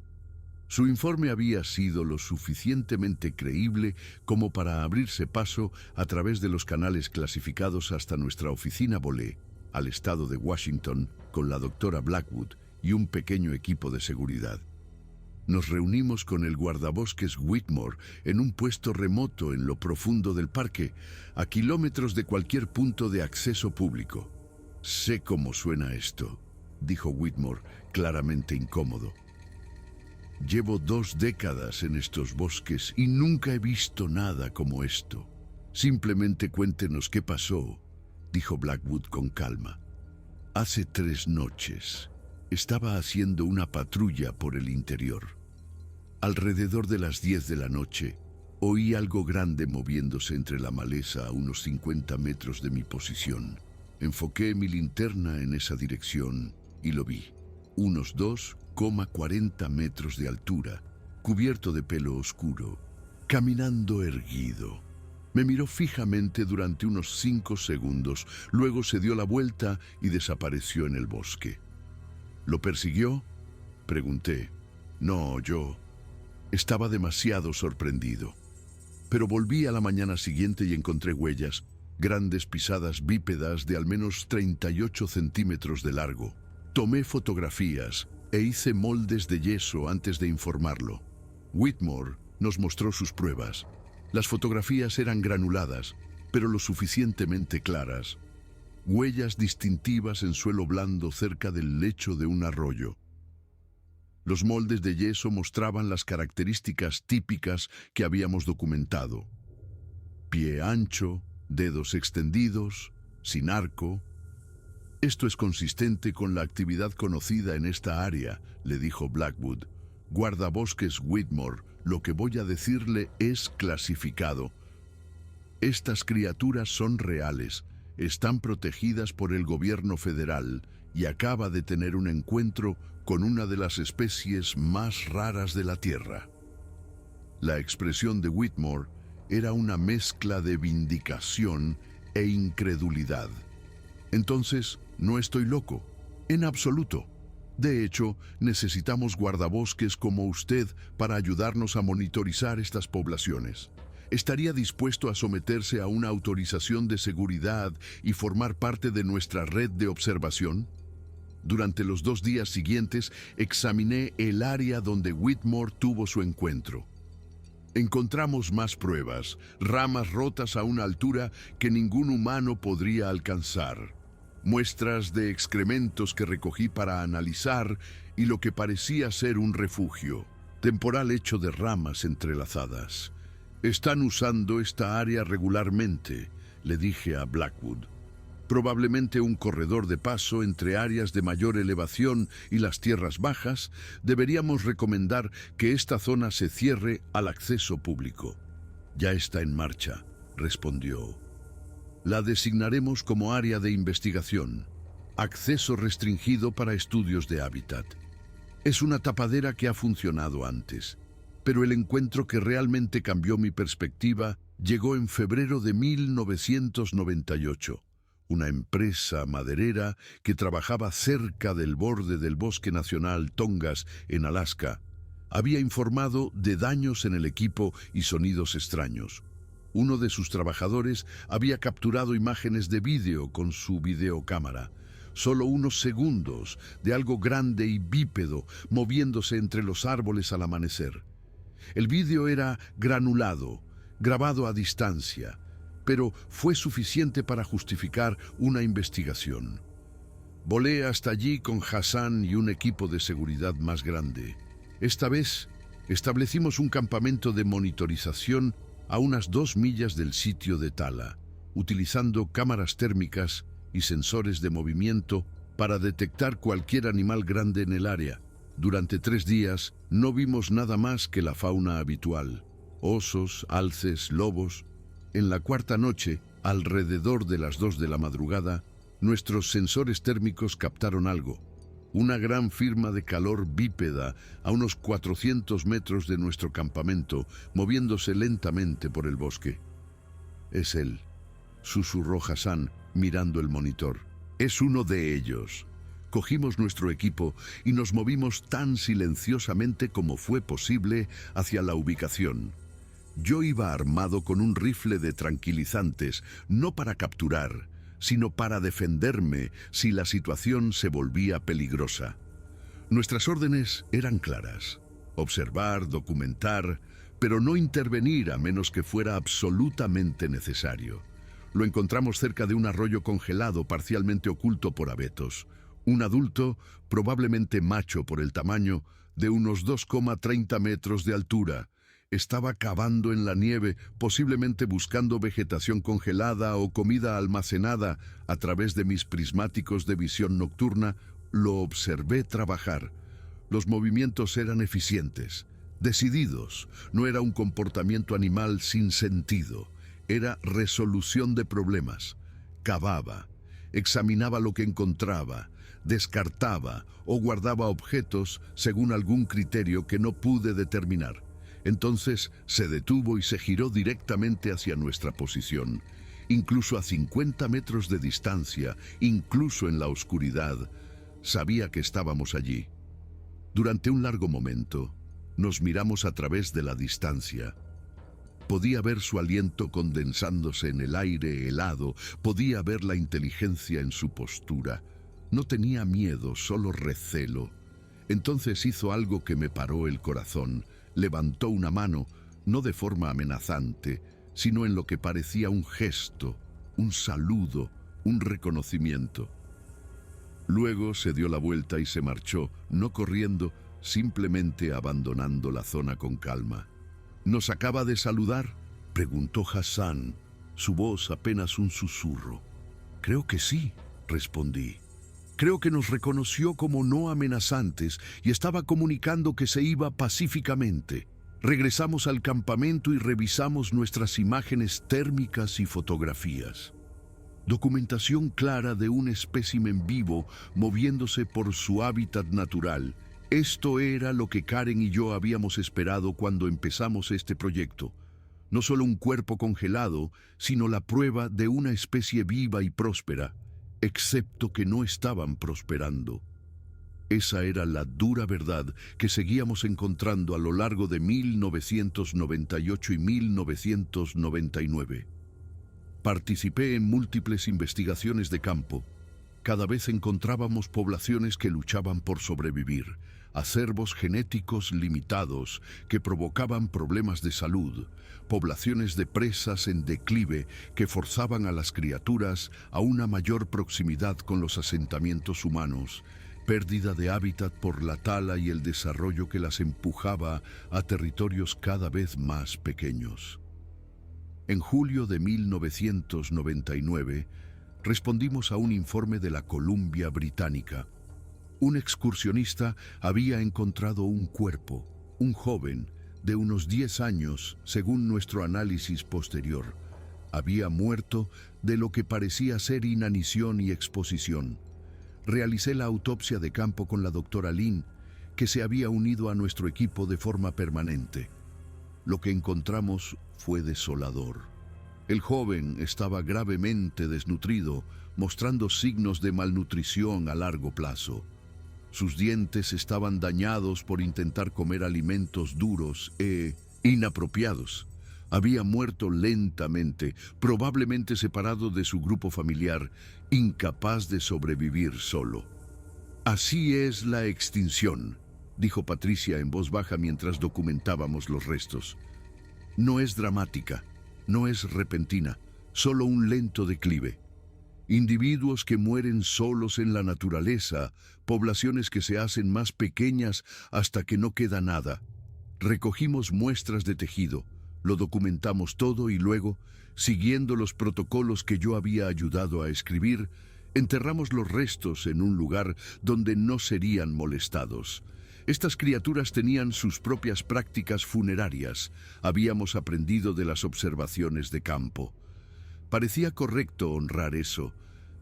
Su informe había sido lo suficientemente creíble como para abrirse paso a través de los canales clasificados hasta nuestra oficina volé, al estado de Washington, con la doctora Blackwood y un pequeño equipo de seguridad. Nos reunimos con el guardabosques Whitmore en un puesto remoto en lo profundo del parque, a kilómetros de cualquier punto de acceso público. Sé cómo suena esto, dijo Whitmore, claramente incómodo. Llevo 2 décadas en estos bosques y nunca he visto nada como esto. Simplemente cuéntenos qué pasó, dijo Blackwood con calma. Hace 3 noches. Estaba haciendo una patrulla por el interior. Alrededor de las 10 de la noche, oí algo grande moviéndose entre la maleza a unos 50 metros de mi posición. Enfoqué mi linterna en esa dirección y lo vi. unos 2,40 metros de altura, cubierto de pelo oscuro, caminando erguido. Me miró fijamente durante unos 5 segundos, luego se dio la vuelta y desapareció en el bosque. ¿Lo persiguió?, pregunté. No, yo estaba demasiado sorprendido. Pero volví a la mañana siguiente y encontré huellas, grandes pisadas bípedas de al menos 38 centímetros de largo. Tomé fotografías e hice moldes de yeso antes de informarlo. Whitmore nos mostró sus pruebas. Las fotografías eran granuladas, pero lo suficientemente claras. Huellas distintivas en suelo blando cerca del lecho de un arroyo. Los moldes de yeso mostraban las características típicas que habíamos documentado. Pie ancho, dedos extendidos, sin arco. Esto es consistente con la actividad conocida en esta área, le dijo Blackwood. Guardabosques Whitmore, lo que voy a decirle es clasificado. Estas criaturas son reales, están protegidas por el gobierno federal y acaba de tener un encuentro con una de las especies más raras de la Tierra. La expresión de Whitmore era una mezcla de vindicación e incredulidad. Entonces, no estoy loco, en absoluto. De hecho, necesitamos guardabosques como usted para ayudarnos a monitorizar estas poblaciones. ¿Estaría dispuesto a someterse a una autorización de seguridad y formar parte de nuestra red de observación? Durante los 2 días siguientes, examiné el área donde Whitmore tuvo su encuentro. Encontramos más pruebas, ramas rotas a una altura que ningún humano podría alcanzar, muestras de excrementos que recogí para analizar y lo que parecía ser un refugio, temporal hecho de ramas entrelazadas. Están usando esta área regularmente, le dije a Blackwood. Probablemente un corredor de paso entre áreas de mayor elevación y las tierras bajas. Deberíamos recomendar que esta zona se cierre al acceso público. Ya está en marcha, respondió. La designaremos como área de investigación. Acceso restringido para estudios de hábitat. Es una tapadera que ha funcionado antes, pero el encuentro que realmente cambió mi perspectiva llegó en febrero de 1998. Una empresa maderera que trabajaba cerca del borde del Bosque Nacional Tongass en Alaska había informado de daños en el equipo y sonidos extraños. Uno de sus trabajadores había capturado imágenes de vídeo con su videocámara. Solo unos segundos de algo grande y bípedo moviéndose entre los árboles al amanecer. El vídeo era granulado, grabado a distancia, pero fue suficiente para justificar una investigación. Volé hasta allí con Hassan y un equipo de seguridad más grande. Esta vez establecimos un campamento de monitorización a unas 2 millas del sitio de tala, utilizando cámaras térmicas y sensores de movimiento para detectar cualquier animal grande en el área. Durante 3 días no vimos nada más que la fauna habitual: osos, alces, lobos. En la 4ª noche, alrededor de las 2 de la madrugada, nuestros sensores térmicos captaron algo. Una gran firma de calor bípeda a unos 400 metros de nuestro campamento, moviéndose lentamente por el bosque. Es él, susurró Hassan, mirando el monitor. Es uno de ellos. Cogimos nuestro equipo y nos movimos tan silenciosamente como fue posible hacia la ubicación. Yo iba armado con un rifle de tranquilizantes, no para capturar, sino para defenderme si la situación se volvía peligrosa. Nuestras órdenes eran claras: observar, documentar, pero no intervenir a menos que fuera absolutamente necesario. Lo encontramos cerca de un arroyo congelado parcialmente oculto por abetos. Un adulto, probablemente macho por el tamaño, de unos 2,30 metros de altura. Estaba cavando en la nieve, posiblemente buscando vegetación congelada o comida almacenada. A través de mis prismáticos de visión nocturna, lo observé trabajar. Los movimientos eran eficientes, decididos. No era un comportamiento animal sin sentido. Era resolución de problemas. Cavaba, examinaba lo que encontraba, descartaba o guardaba objetos según algún criterio que no pude determinar. Entonces se detuvo y se giró directamente hacia nuestra posición. Incluso a 50 metros de distancia, incluso en la oscuridad, sabía que estábamos allí. Durante un largo momento, nos miramos a través de la distancia. Podía ver su aliento condensándose en el aire helado, podía ver la inteligencia en su postura. No tenía miedo, solo recelo. Entonces hizo algo que me paró el corazón. Levantó una mano, no de forma amenazante, sino en lo que parecía un gesto, un saludo, un reconocimiento. Luego se dio la vuelta y se marchó, no corriendo, simplemente abandonando la zona con calma. ¿Nos acaba de saludar?, preguntó Hassan, su voz apenas un susurro. Creo que sí, respondí. Creo que nos reconoció como no amenazantes y estaba comunicando que se iba pacíficamente. Regresamos al campamento y revisamos nuestras imágenes térmicas y fotografías. Documentación clara de un espécimen vivo moviéndose por su hábitat natural. Esto era lo que Karen y yo habíamos esperado cuando empezamos este proyecto. No solo un cuerpo congelado, sino la prueba de una especie viva y próspera, excepto que no estaban prosperando. Esa era la dura verdad que seguíamos encontrando a lo largo de 1998 y 1999. Participé en múltiples investigaciones de campo. Cada vez encontrábamos poblaciones que luchaban por sobrevivir, acervos genéticos limitados que provocaban problemas de salud, poblaciones de presas en declive que forzaban a las criaturas a una mayor proximidad con los asentamientos humanos, pérdida de hábitat por la tala y el desarrollo que las empujaba a territorios cada vez más pequeños. En julio de 1999, respondimos a un informe de la Columbia Británica. Un excursionista había encontrado un cuerpo, un joven de unos 10 años, según nuestro análisis posterior. Había muerto de lo que parecía ser inanición y exposición. Realicé la autopsia de campo con la doctora Lynn, que se había unido a nuestro equipo de forma permanente. Lo que encontramos fue desolador. El joven estaba gravemente desnutrido, mostrando signos de malnutrición a largo plazo. Sus dientes estaban dañados por intentar comer alimentos duros e inapropiados. Había muerto lentamente, probablemente separado de su grupo familiar, incapaz de sobrevivir solo. Así es la extinción, dijo Patricia en voz baja mientras documentábamos los restos. No es dramática, no es repentina, solo un lento declive. Individuos que mueren solos en la naturaleza, poblaciones que se hacen más pequeñas hasta que no queda nada. Recogimos muestras de tejido, lo documentamos todo y luego, siguiendo los protocolos que yo había ayudado a escribir, enterramos los restos en un lugar donde no serían molestados. Estas criaturas tenían sus propias prácticas funerarias. Habíamos aprendido de las observaciones de campo. Parecía correcto honrar eso.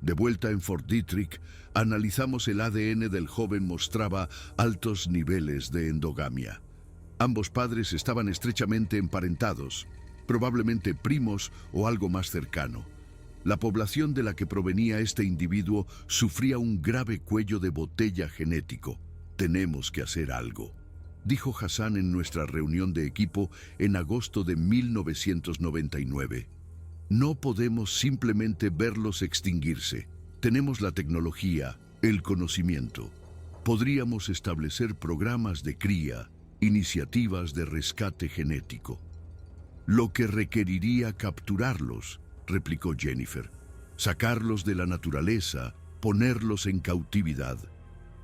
De vuelta en Fort Detrick, analizamos el ADN del joven. Mostraba altos niveles de endogamia. Ambos padres estaban estrechamente emparentados, probablemente primos o algo más cercano. La población de la que provenía este individuo sufría un grave cuello de botella genético. Tenemos que hacer algo, dijo Hassan en nuestra reunión de equipo en agosto de 1999. No podemos simplemente verlos extinguirse. Tenemos la tecnología, el conocimiento. Podríamos establecer programas de cría, iniciativas de rescate genético. Lo que requeriría capturarlos, replicó Jennifer. Sacarlos de la naturaleza, ponerlos en cautividad.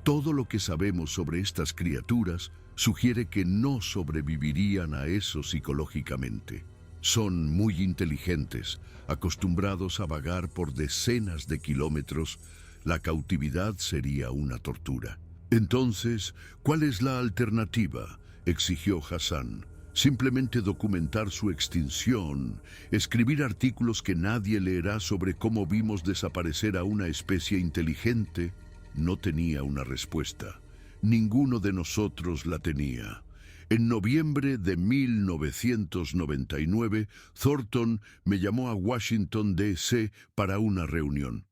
Todo lo que sabemos sobre estas criaturas sugiere que no sobrevivirían a eso psicológicamente. Son muy inteligentes, acostumbrados a vagar por decenas de kilómetros. La cautividad sería una tortura. Entonces, ¿cuál es la alternativa?, exigió Hassan. Simplemente documentar su extinción, escribir artículos que nadie leerá sobre cómo vimos desaparecer a una especie inteligente. no tenía una respuesta. Ninguno de nosotros la tenía. En noviembre de 1999, Thornton me llamó a Washington, D.C. para una reunión.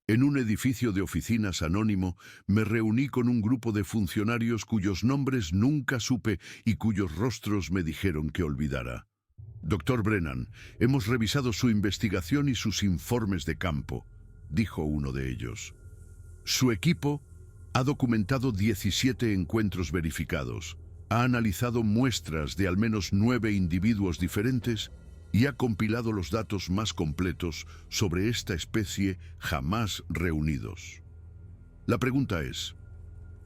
En un edificio de oficinas anónimo, me reuní con un grupo de funcionarios cuyos nombres nunca supe y cuyos rostros me dijeron que olvidara. Doctor Brennan, hemos revisado su investigación y sus informes de campo, dijo uno de ellos. Su equipo ha documentado 17 encuentros verificados, ha analizado muestras de al menos 9 individuos diferentes y ha compilado los datos más completos sobre esta especie jamás reunidos. La pregunta es,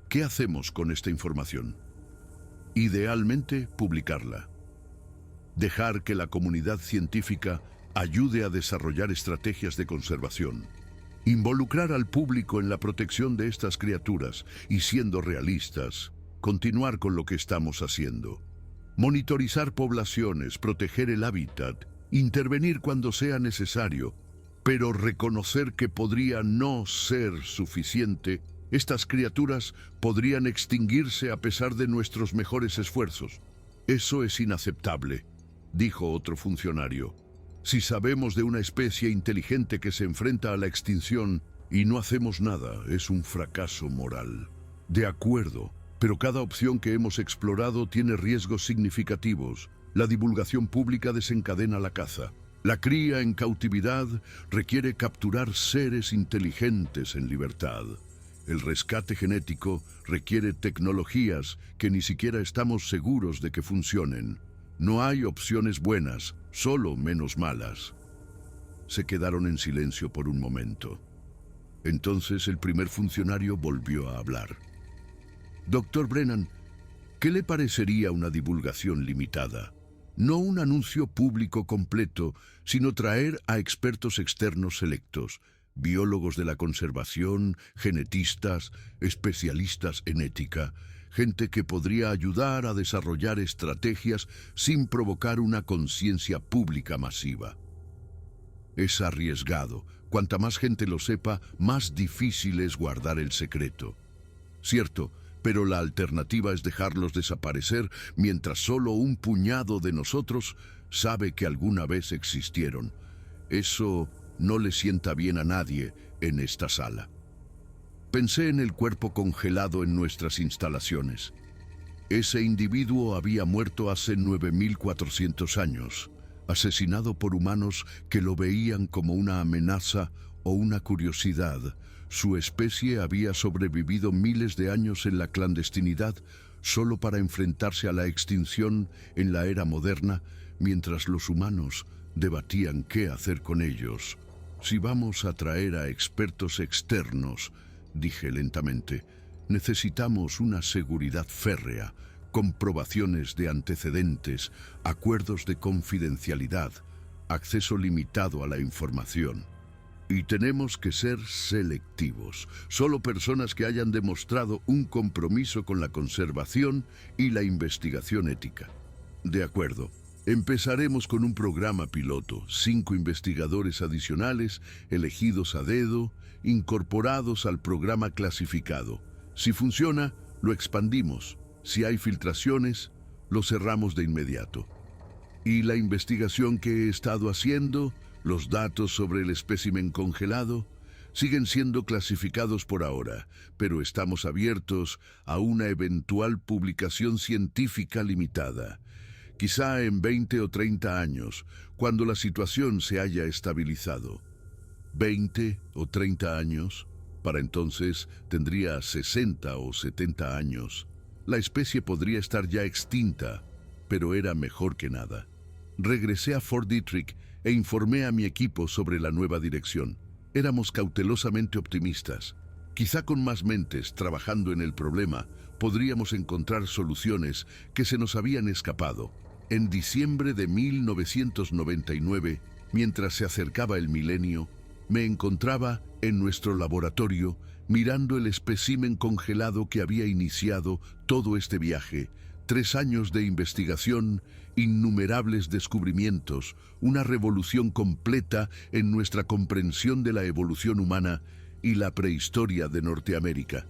¿qué hacemos con esta información? Idealmente, publicarla. Dejar que la comunidad científica ayude a desarrollar estrategias de conservación. Involucrar al público en la protección de estas criaturas y, siendo realistas, continuar con lo que estamos haciendo. Monitorizar poblaciones, proteger el hábitat, intervenir cuando sea necesario, pero reconocer que podría no ser suficiente. Estas criaturas podrían extinguirse a pesar de nuestros mejores esfuerzos. Eso es inaceptable, dijo otro funcionario. Si sabemos de una especie inteligente que se enfrenta a la extinción y no hacemos nada, es un fracaso moral. De acuerdo, pero cada opción que hemos explorado tiene riesgos significativos. La divulgación pública desencadena la caza. La cría en cautividad requiere capturar seres inteligentes en libertad. El rescate genético requiere tecnologías que ni siquiera estamos seguros de que funcionen. No hay opciones buenas, solo menos malas. Se quedaron en silencio por un momento. Entonces el primer funcionario volvió a hablar. Doctor Brennan, ¿qué le parecería una divulgación limitada? No un anuncio público completo, sino traer a expertos externos selectos, biólogos de la conservación, genetistas, especialistas en ética, gente que podría ayudar a desarrollar estrategias sin provocar una conciencia pública masiva. Es arriesgado. Cuanta más gente lo sepa, más difícil es guardar el secreto. Cierto, pero la alternativa es dejarlos desaparecer mientras solo un puñado de nosotros sabe que alguna vez existieron. Eso no le sienta bien a nadie en esta sala. Pensé en el cuerpo congelado en nuestras instalaciones. Ese individuo había muerto hace 9.400 años, asesinado por humanos que lo veían como una amenaza o una curiosidad. Su especie había sobrevivido miles de años en la clandestinidad solo para enfrentarse a la extinción en la era moderna, mientras los humanos debatían qué hacer con ellos. Si vamos a traer a expertos externos, dije lentamente, necesitamos una seguridad férrea, comprobaciones de antecedentes, acuerdos de confidencialidad, acceso limitado a la información. Y tenemos que ser selectivos. Solo personas que hayan demostrado un compromiso con la conservación y la investigación ética. De acuerdo. Empezaremos con un programa piloto, 5 investigadores adicionales, elegidos a dedo, incorporados al programa clasificado. Si funciona, lo expandimos. Si hay filtraciones, lo cerramos de inmediato. Y la investigación que he estado haciendo, los datos sobre el espécimen congelado, siguen siendo clasificados por ahora, pero estamos abiertos a una eventual publicación científica limitada. Quizá en 20 o 30 años, cuando la situación se haya estabilizado. 20 o 30 años, para entonces tendría 60 o 70 años. La especie podría estar ya extinta, pero era mejor que nada. Regresé a Fort Detrick e informé a mi equipo sobre la nueva dirección. Éramos cautelosamente optimistas. Quizá con más mentes trabajando en el problema, podríamos encontrar soluciones que se nos habían escapado. En diciembre de 1999, mientras se acercaba el milenio, me encontraba en nuestro laboratorio mirando el espécimen congelado que había iniciado todo este viaje. 3 años de investigación, innumerables descubrimientos, una revolución completa en nuestra comprensión de la evolución humana y la prehistoria de Norteamérica.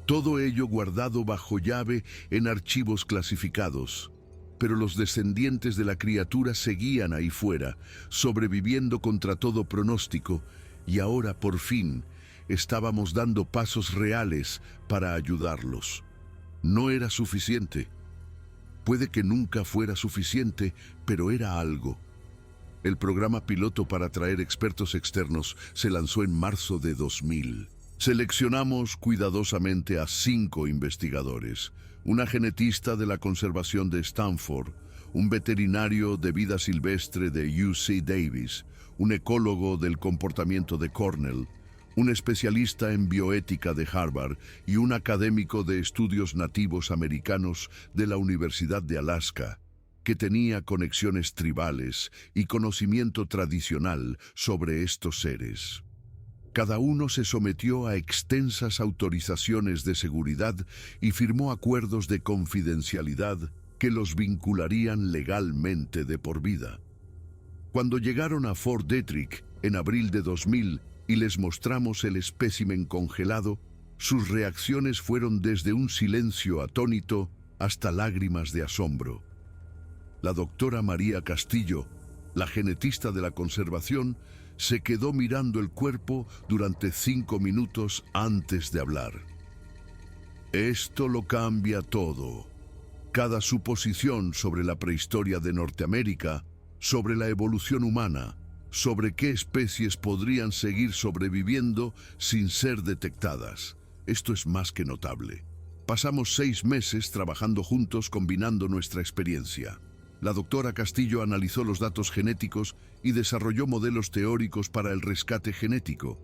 Todo ello guardado bajo llave en archivos clasificados. Pero los descendientes de la criatura seguían ahí fuera, sobreviviendo contra todo pronóstico, y ahora, por fin, estábamos dando pasos reales para ayudarlos. No era suficiente. Puede que nunca fuera suficiente, pero era algo. El programa piloto para traer expertos externos se lanzó en marzo de 2000. Seleccionamos cuidadosamente a 5 investigadores: una genetista de la conservación de Stanford, un veterinario de vida silvestre de UC Davis, un ecólogo del comportamiento de Cornell, un especialista en bioética de Harvard y un académico de estudios nativos americanos de la Universidad de Alaska, que tenía conexiones tribales y conocimiento tradicional sobre estos seres. Cada uno se sometió a extensas autorizaciones de seguridad y firmó acuerdos de confidencialidad que los vincularían legalmente de por vida. Cuando llegaron a Fort Detrick en abril de 2000 y les mostramos el espécimen congelado, sus reacciones fueron desde un silencio atónito hasta lágrimas de asombro. La doctora María Castillo, la genetista de la conservación, se quedó mirando el cuerpo durante 5 minutos antes de hablar. Esto lo cambia todo. Cada suposición sobre la prehistoria de Norteamérica, sobre la evolución humana, sobre qué especies podrían seguir sobreviviendo sin ser detectadas. Esto es más que notable. Pasamos 6 meses trabajando juntos combinando nuestra experiencia. La doctora Castillo analizó los datos genéticos y desarrolló modelos teóricos para el rescate genético,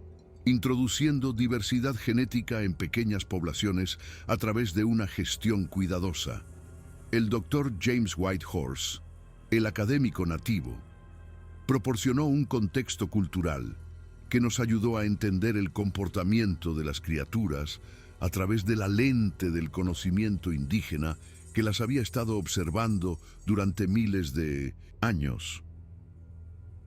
introduciendo diversidad genética en pequeñas poblaciones a través de una gestión cuidadosa. El doctor James Whitehorse, el académico nativo, proporcionó un contexto cultural que nos ayudó a entender el comportamiento de las criaturas a través de la lente del conocimiento indígena que las había estado observando durante miles de años.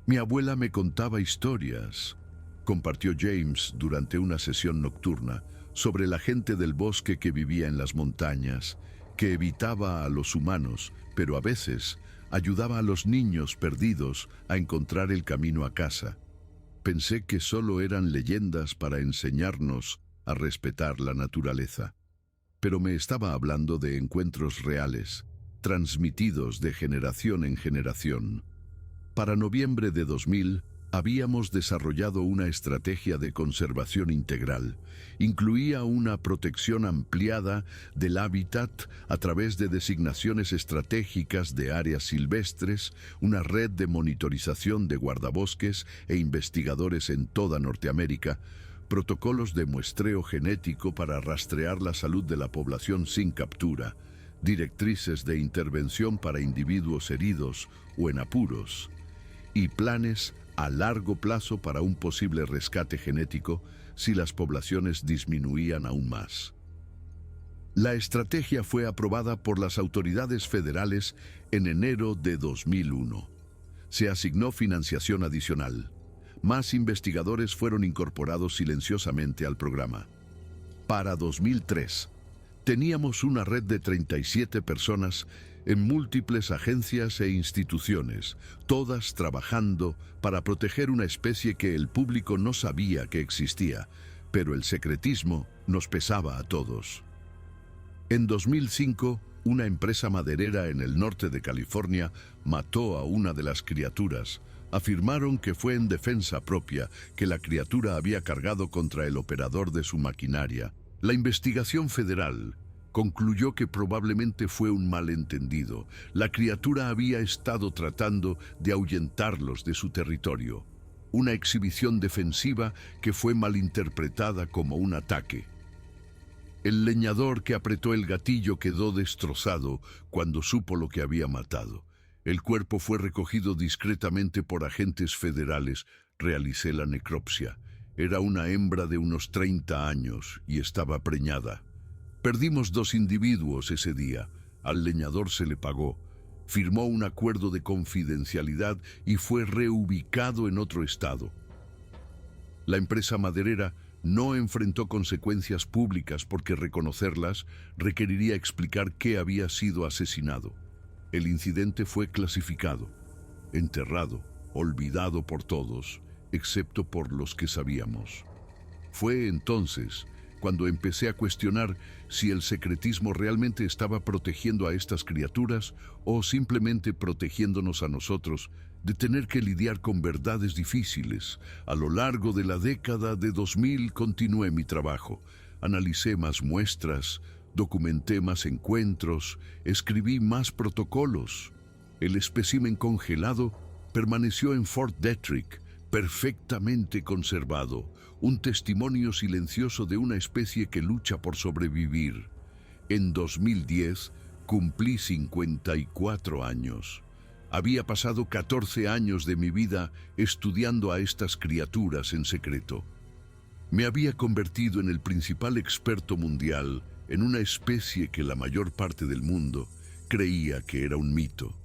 Mi abuela me contaba historias, compartió James durante una sesión nocturna, sobre la gente del bosque que vivía en las montañas, que evitaba a los humanos, pero a veces ayudaba a los niños perdidos a encontrar el camino a casa. Pensé que solo eran leyendas para enseñarnos a respetar la naturaleza. Pero me estaba hablando de encuentros reales, transmitidos de generación en generación. Para noviembre de 2000, habíamos desarrollado una estrategia de conservación integral. Incluía una protección ampliada del hábitat a través de designaciones estratégicas de áreas silvestres, una red de monitorización de guardabosques e investigadores en toda Norteamérica, protocolos de muestreo genético para rastrear la salud de la población sin captura, directrices de intervención para individuos heridos o en apuros, y planes a largo plazo para un posible rescate genético si las poblaciones disminuían aún más. La estrategia fue aprobada por las autoridades federales en enero de 2001. Se asignó financiación adicional. Más investigadores fueron incorporados silenciosamente al programa. Para 2003, teníamos una red de 37 personas en múltiples agencias e instituciones, todas trabajando para proteger una especie que el público no sabía que existía, pero el secretismo nos pesaba a todos. En 2005, una empresa maderera en el norte de California mató a una de las criaturas. Afirmaron que fue en defensa propia que la criatura había cargado contra el operador de su maquinaria. La investigación federal concluyó que probablemente fue un malentendido. La criatura había estado tratando de ahuyentarlos de su territorio. Una exhibición defensiva que fue malinterpretada como un ataque. El leñador que apretó el gatillo quedó destrozado cuando supo lo que había matado. El cuerpo fue recogido discretamente por agentes federales. Realicé la necropsia. Era una hembra de unos 30 años y estaba preñada. Perdimos 2 individuos ese día. Al leñador se le pagó. Firmó un acuerdo de confidencialidad y fue reubicado en otro estado. La empresa maderera No enfrentó consecuencias públicas porque reconocerlas requeriría explicar qué había sido asesinado. El incidente fue clasificado, enterrado, olvidado por todos, excepto por los que sabíamos. Fue entonces cuando empecé a cuestionar si el secretismo realmente estaba protegiendo a estas criaturas o simplemente protegiéndonos a nosotros de tener que lidiar con verdades difíciles. A lo largo de la década de 2000 continué mi trabajo. Analicé más muestras, documenté más encuentros, escribí más protocolos. El espécimen congelado permaneció en Fort Detrick, perfectamente conservado, un testimonio silencioso de una especie que lucha por sobrevivir. En 2010 cumplí 54 años. Había pasado 14 años de mi vida estudiando a estas criaturas en secreto. Me había convertido en el principal experto mundial en una especie que la mayor parte del mundo creía que era un mito.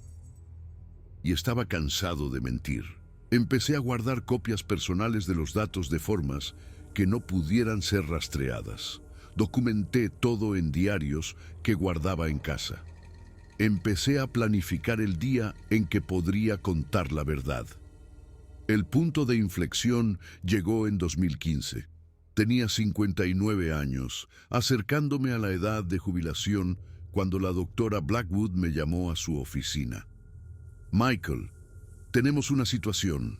Y estaba cansado de mentir. Empecé a guardar copias personales de los datos de formas que no pudieran ser rastreadas. Documenté todo en diarios que guardaba en casa. Empecé a planificar el día en que podría contar la verdad. El punto de inflexión llegó en 2015. Tenía 59 años, acercándome a la edad de jubilación cuando la doctora Blackwood me llamó a su oficina. Michael, tenemos una situación.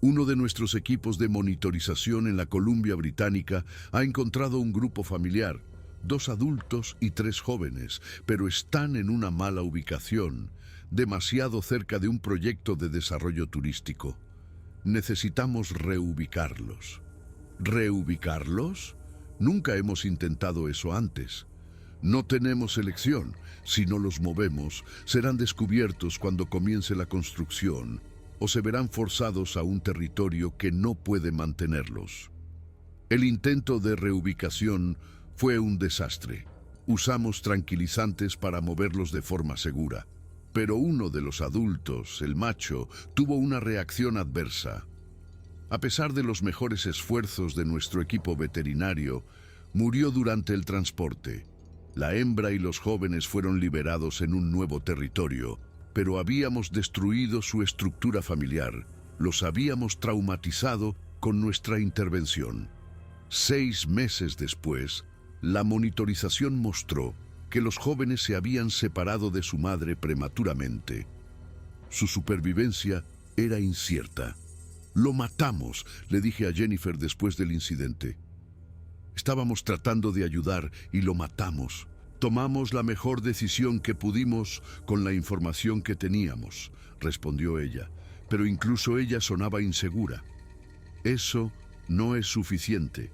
Uno de nuestros equipos de monitorización en la Columbia Británica ha encontrado un grupo familiar, 2 adultos y 3 jóvenes, pero están en una mala ubicación, demasiado cerca de un proyecto de desarrollo turístico. Necesitamos reubicarlos. ¿Reubicarlos? Nunca hemos intentado eso antes. No tenemos elección. Si no los movemos, serán descubiertos cuando comience la construcción o se verán forzados a un territorio que no puede mantenerlos. El intento de reubicación fue un desastre. Usamos tranquilizantes para moverlos de forma segura, pero uno de los adultos, el macho, tuvo una reacción adversa. A pesar de los mejores esfuerzos de nuestro equipo veterinario, murió durante el transporte. La hembra y los jóvenes fueron liberados en un nuevo territorio, pero habíamos destruido su estructura familiar. Los habíamos traumatizado con nuestra intervención. 6 meses después, la monitorización mostró que los jóvenes se habían separado de su madre prematuramente. Su supervivencia era incierta. «Lo matamos», le dije a Jennifer después del incidente. Estábamos tratando de ayudar y lo matamos. Tomamos la mejor decisión que pudimos con la información que teníamos, respondió ella, pero incluso ella sonaba insegura. Eso no es suficiente.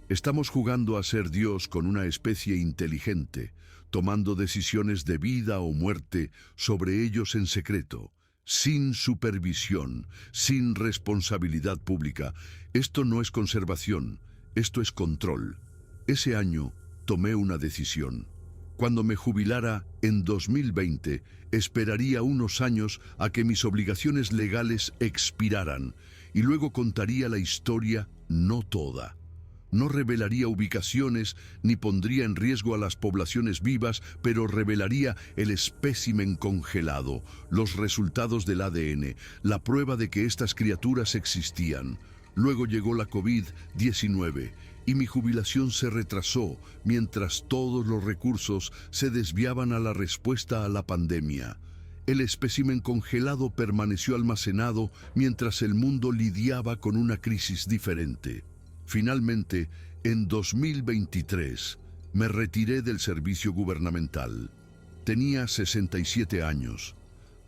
Estamos jugando a ser Dios con una especie inteligente, tomando decisiones de vida o muerte sobre ellos en secreto, sin supervisión, sin responsabilidad pública. Esto no es conservación, esto es control. Ese año tomé una decisión. Cuando me jubilara en 2020, esperaría unos años a que mis obligaciones legales expiraran y luego contaría la historia, no toda. No revelaría ubicaciones ni pondría en riesgo a las poblaciones vivas, pero revelaría el espécimen congelado, los resultados del ADN, la prueba de que estas criaturas existían. Luego llegó la COVID-19 y mi jubilación se retrasó mientras todos los recursos se desviaban a la respuesta a la pandemia. El espécimen congelado permaneció almacenado mientras el mundo lidiaba con una crisis diferente. Finalmente, en 2023, me retiré del servicio gubernamental. Tenía 67 años.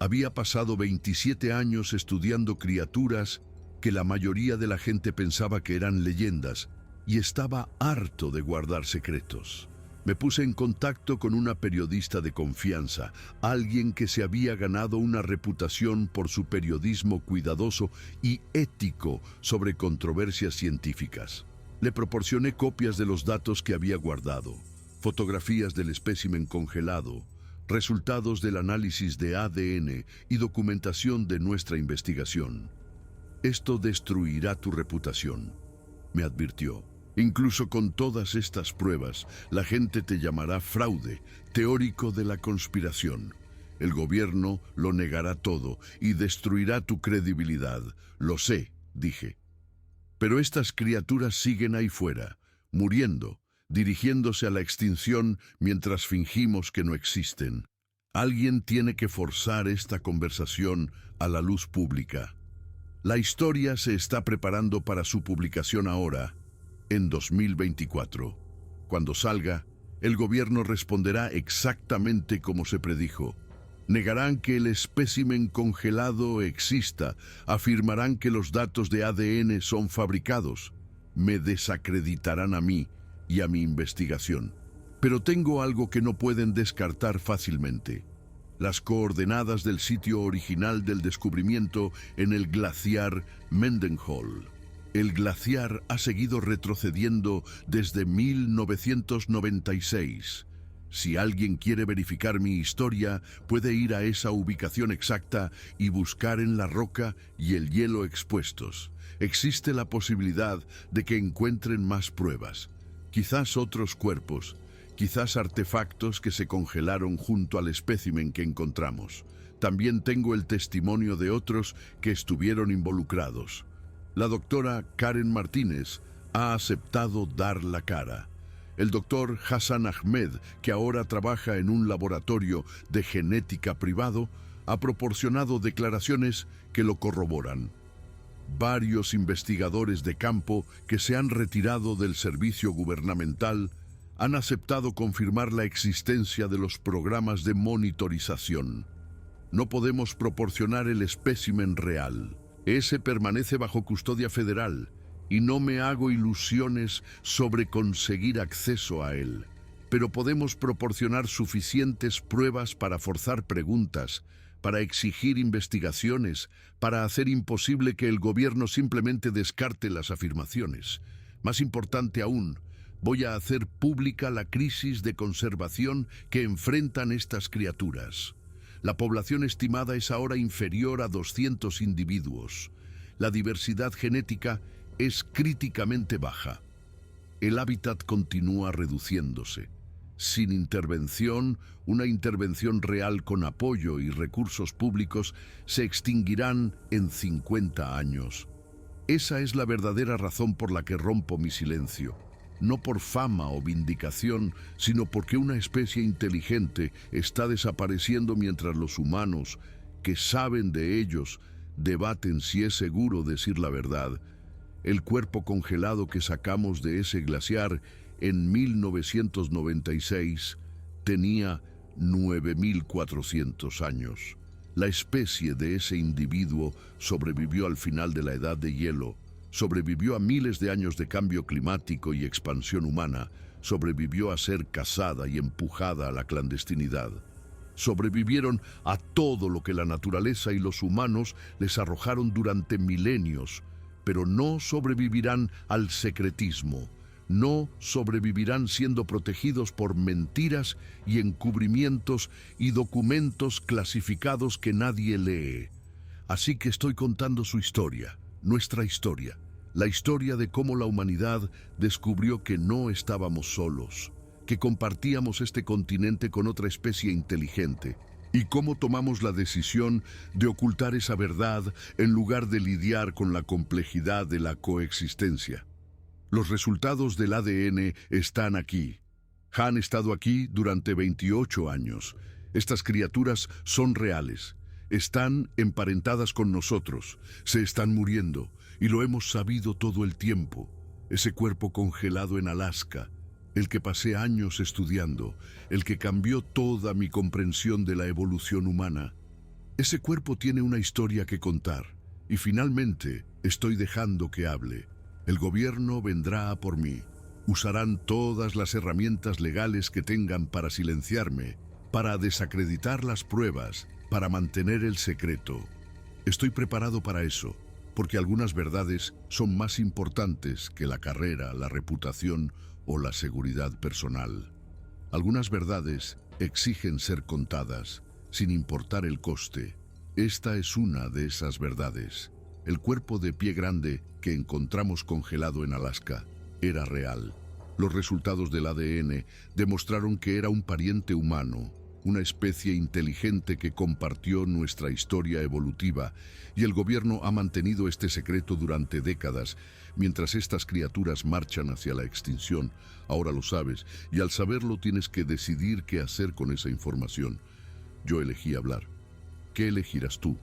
Había pasado 27 años estudiando criaturas que la mayoría de la gente pensaba que eran leyendas, y estaba harto de guardar secretos. Me puse en contacto con una periodista de confianza, alguien que se había ganado una reputación por su periodismo cuidadoso y ético sobre controversias científicas. Le proporcioné copias de los datos que había guardado, fotografías del espécimen congelado, resultados del análisis de ADN y documentación de nuestra investigación. «Esto destruirá tu reputación», me advirtió, Incluso con todas estas pruebas, la gente te llamará fraude, teórico de la conspiración. El gobierno lo negará todo y destruirá tu credibilidad. Lo sé, dije. Pero estas criaturas siguen ahí fuera, muriendo, dirigiéndose a la extinción mientras fingimos que no existen. Alguien tiene que forzar esta conversación a la luz pública. La historia se está preparando para su publicación ahora, en 2024. Cuando salga, el gobierno responderá exactamente como se predijo. Negarán que el espécimen congelado exista, afirmarán que los datos de ADN son fabricados. Me desacreditarán a mí y a mi investigación. Pero tengo algo que no pueden descartar fácilmente: las coordenadas del sitio original del descubrimiento en el glaciar Mendenhall. El glaciar ha seguido retrocediendo desde 1996. Si alguien quiere verificar mi historia, puede ir a esa ubicación exacta y buscar en la roca y el hielo expuestos. Existe la posibilidad de que encuentren más pruebas, quizás otros cuerpos, quizás artefactos que se congelaron junto al espécimen que encontramos. También tengo el testimonio de otros que estuvieron involucrados. La doctora Karen Martínez ha aceptado dar la cara. El doctor Hassan Ahmed, que ahora trabaja en un laboratorio de genética privado, ha proporcionado declaraciones que lo corroboran. Varios investigadores de campo que se han retirado del servicio gubernamental han aceptado confirmar la existencia de los programas de monitorización. No podemos proporcionar el espécimen real. Ese permanece bajo custodia federal y no me hago ilusiones sobre conseguir acceso a él. Pero podemos proporcionar suficientes pruebas para forzar preguntas, para exigir investigaciones, para hacer imposible que el gobierno simplemente descarte las afirmaciones. Más importante aún, voy a hacer pública la crisis de conservación que enfrentan estas criaturas. La población estimada es ahora inferior a 200 individuos. La diversidad genética es críticamente baja. El hábitat continúa reduciéndose. Sin intervención, una intervención real con apoyo y recursos públicos, se extinguirán en 50 años. Esa es la verdadera razón por la que rompo mi silencio. No por fama o vindicación, sino porque una especie inteligente está desapareciendo mientras los humanos, que saben de ellos, debaten si es seguro decir la verdad. El cuerpo congelado que sacamos de ese glaciar en 1996 tenía 9.400 años. La especie de ese individuo sobrevivió al final de la edad de hielo, sobrevivió a miles de años de cambio climático y expansión humana, sobrevivió a ser cazada y empujada a la clandestinidad. Sobrevivieron a todo lo que la naturaleza y los humanos les arrojaron durante milenios, pero no sobrevivirán al secretismo, no sobrevivirán siendo protegidos por mentiras y encubrimientos y documentos clasificados que nadie lee. Así que estoy contando su historia, nuestra historia, la historia de cómo la humanidad descubrió que no estábamos solos, que compartíamos este continente con otra especie inteligente, y cómo tomamos la decisión de ocultar esa verdad en lugar de lidiar con la complejidad de la coexistencia. Los resultados del ADN están aquí. Han estado aquí durante 28 años. Estas criaturas son reales. Están emparentadas con nosotros, se están muriendo, y lo hemos sabido todo el tiempo. Ese cuerpo congelado en Alaska, el que pasé años estudiando, el que cambió toda mi comprensión de la evolución humana. Ese cuerpo tiene una historia que contar, y finalmente estoy dejando que hable. El gobierno vendrá a por mí. Usarán todas las herramientas legales que tengan para silenciarme, para desacreditar las pruebas, para mantener el secreto. Estoy preparado para eso, porque algunas verdades son más importantes que la carrera, la reputación o la seguridad personal. Algunas verdades exigen ser contadas, sin importar el coste. Esta es una de esas verdades. El cuerpo de pie grande que encontramos congelado en Alaska Era real. Los resultados del ADN demostraron que era un pariente humano, una especie inteligente que compartió nuestra historia evolutiva, y el gobierno ha mantenido este secreto durante décadas, mientras estas criaturas marchan hacia la extinción. Ahora lo sabes, y al saberlo tienes que decidir qué hacer con esa información. Yo elegí hablar. ¿Qué elegirás tú?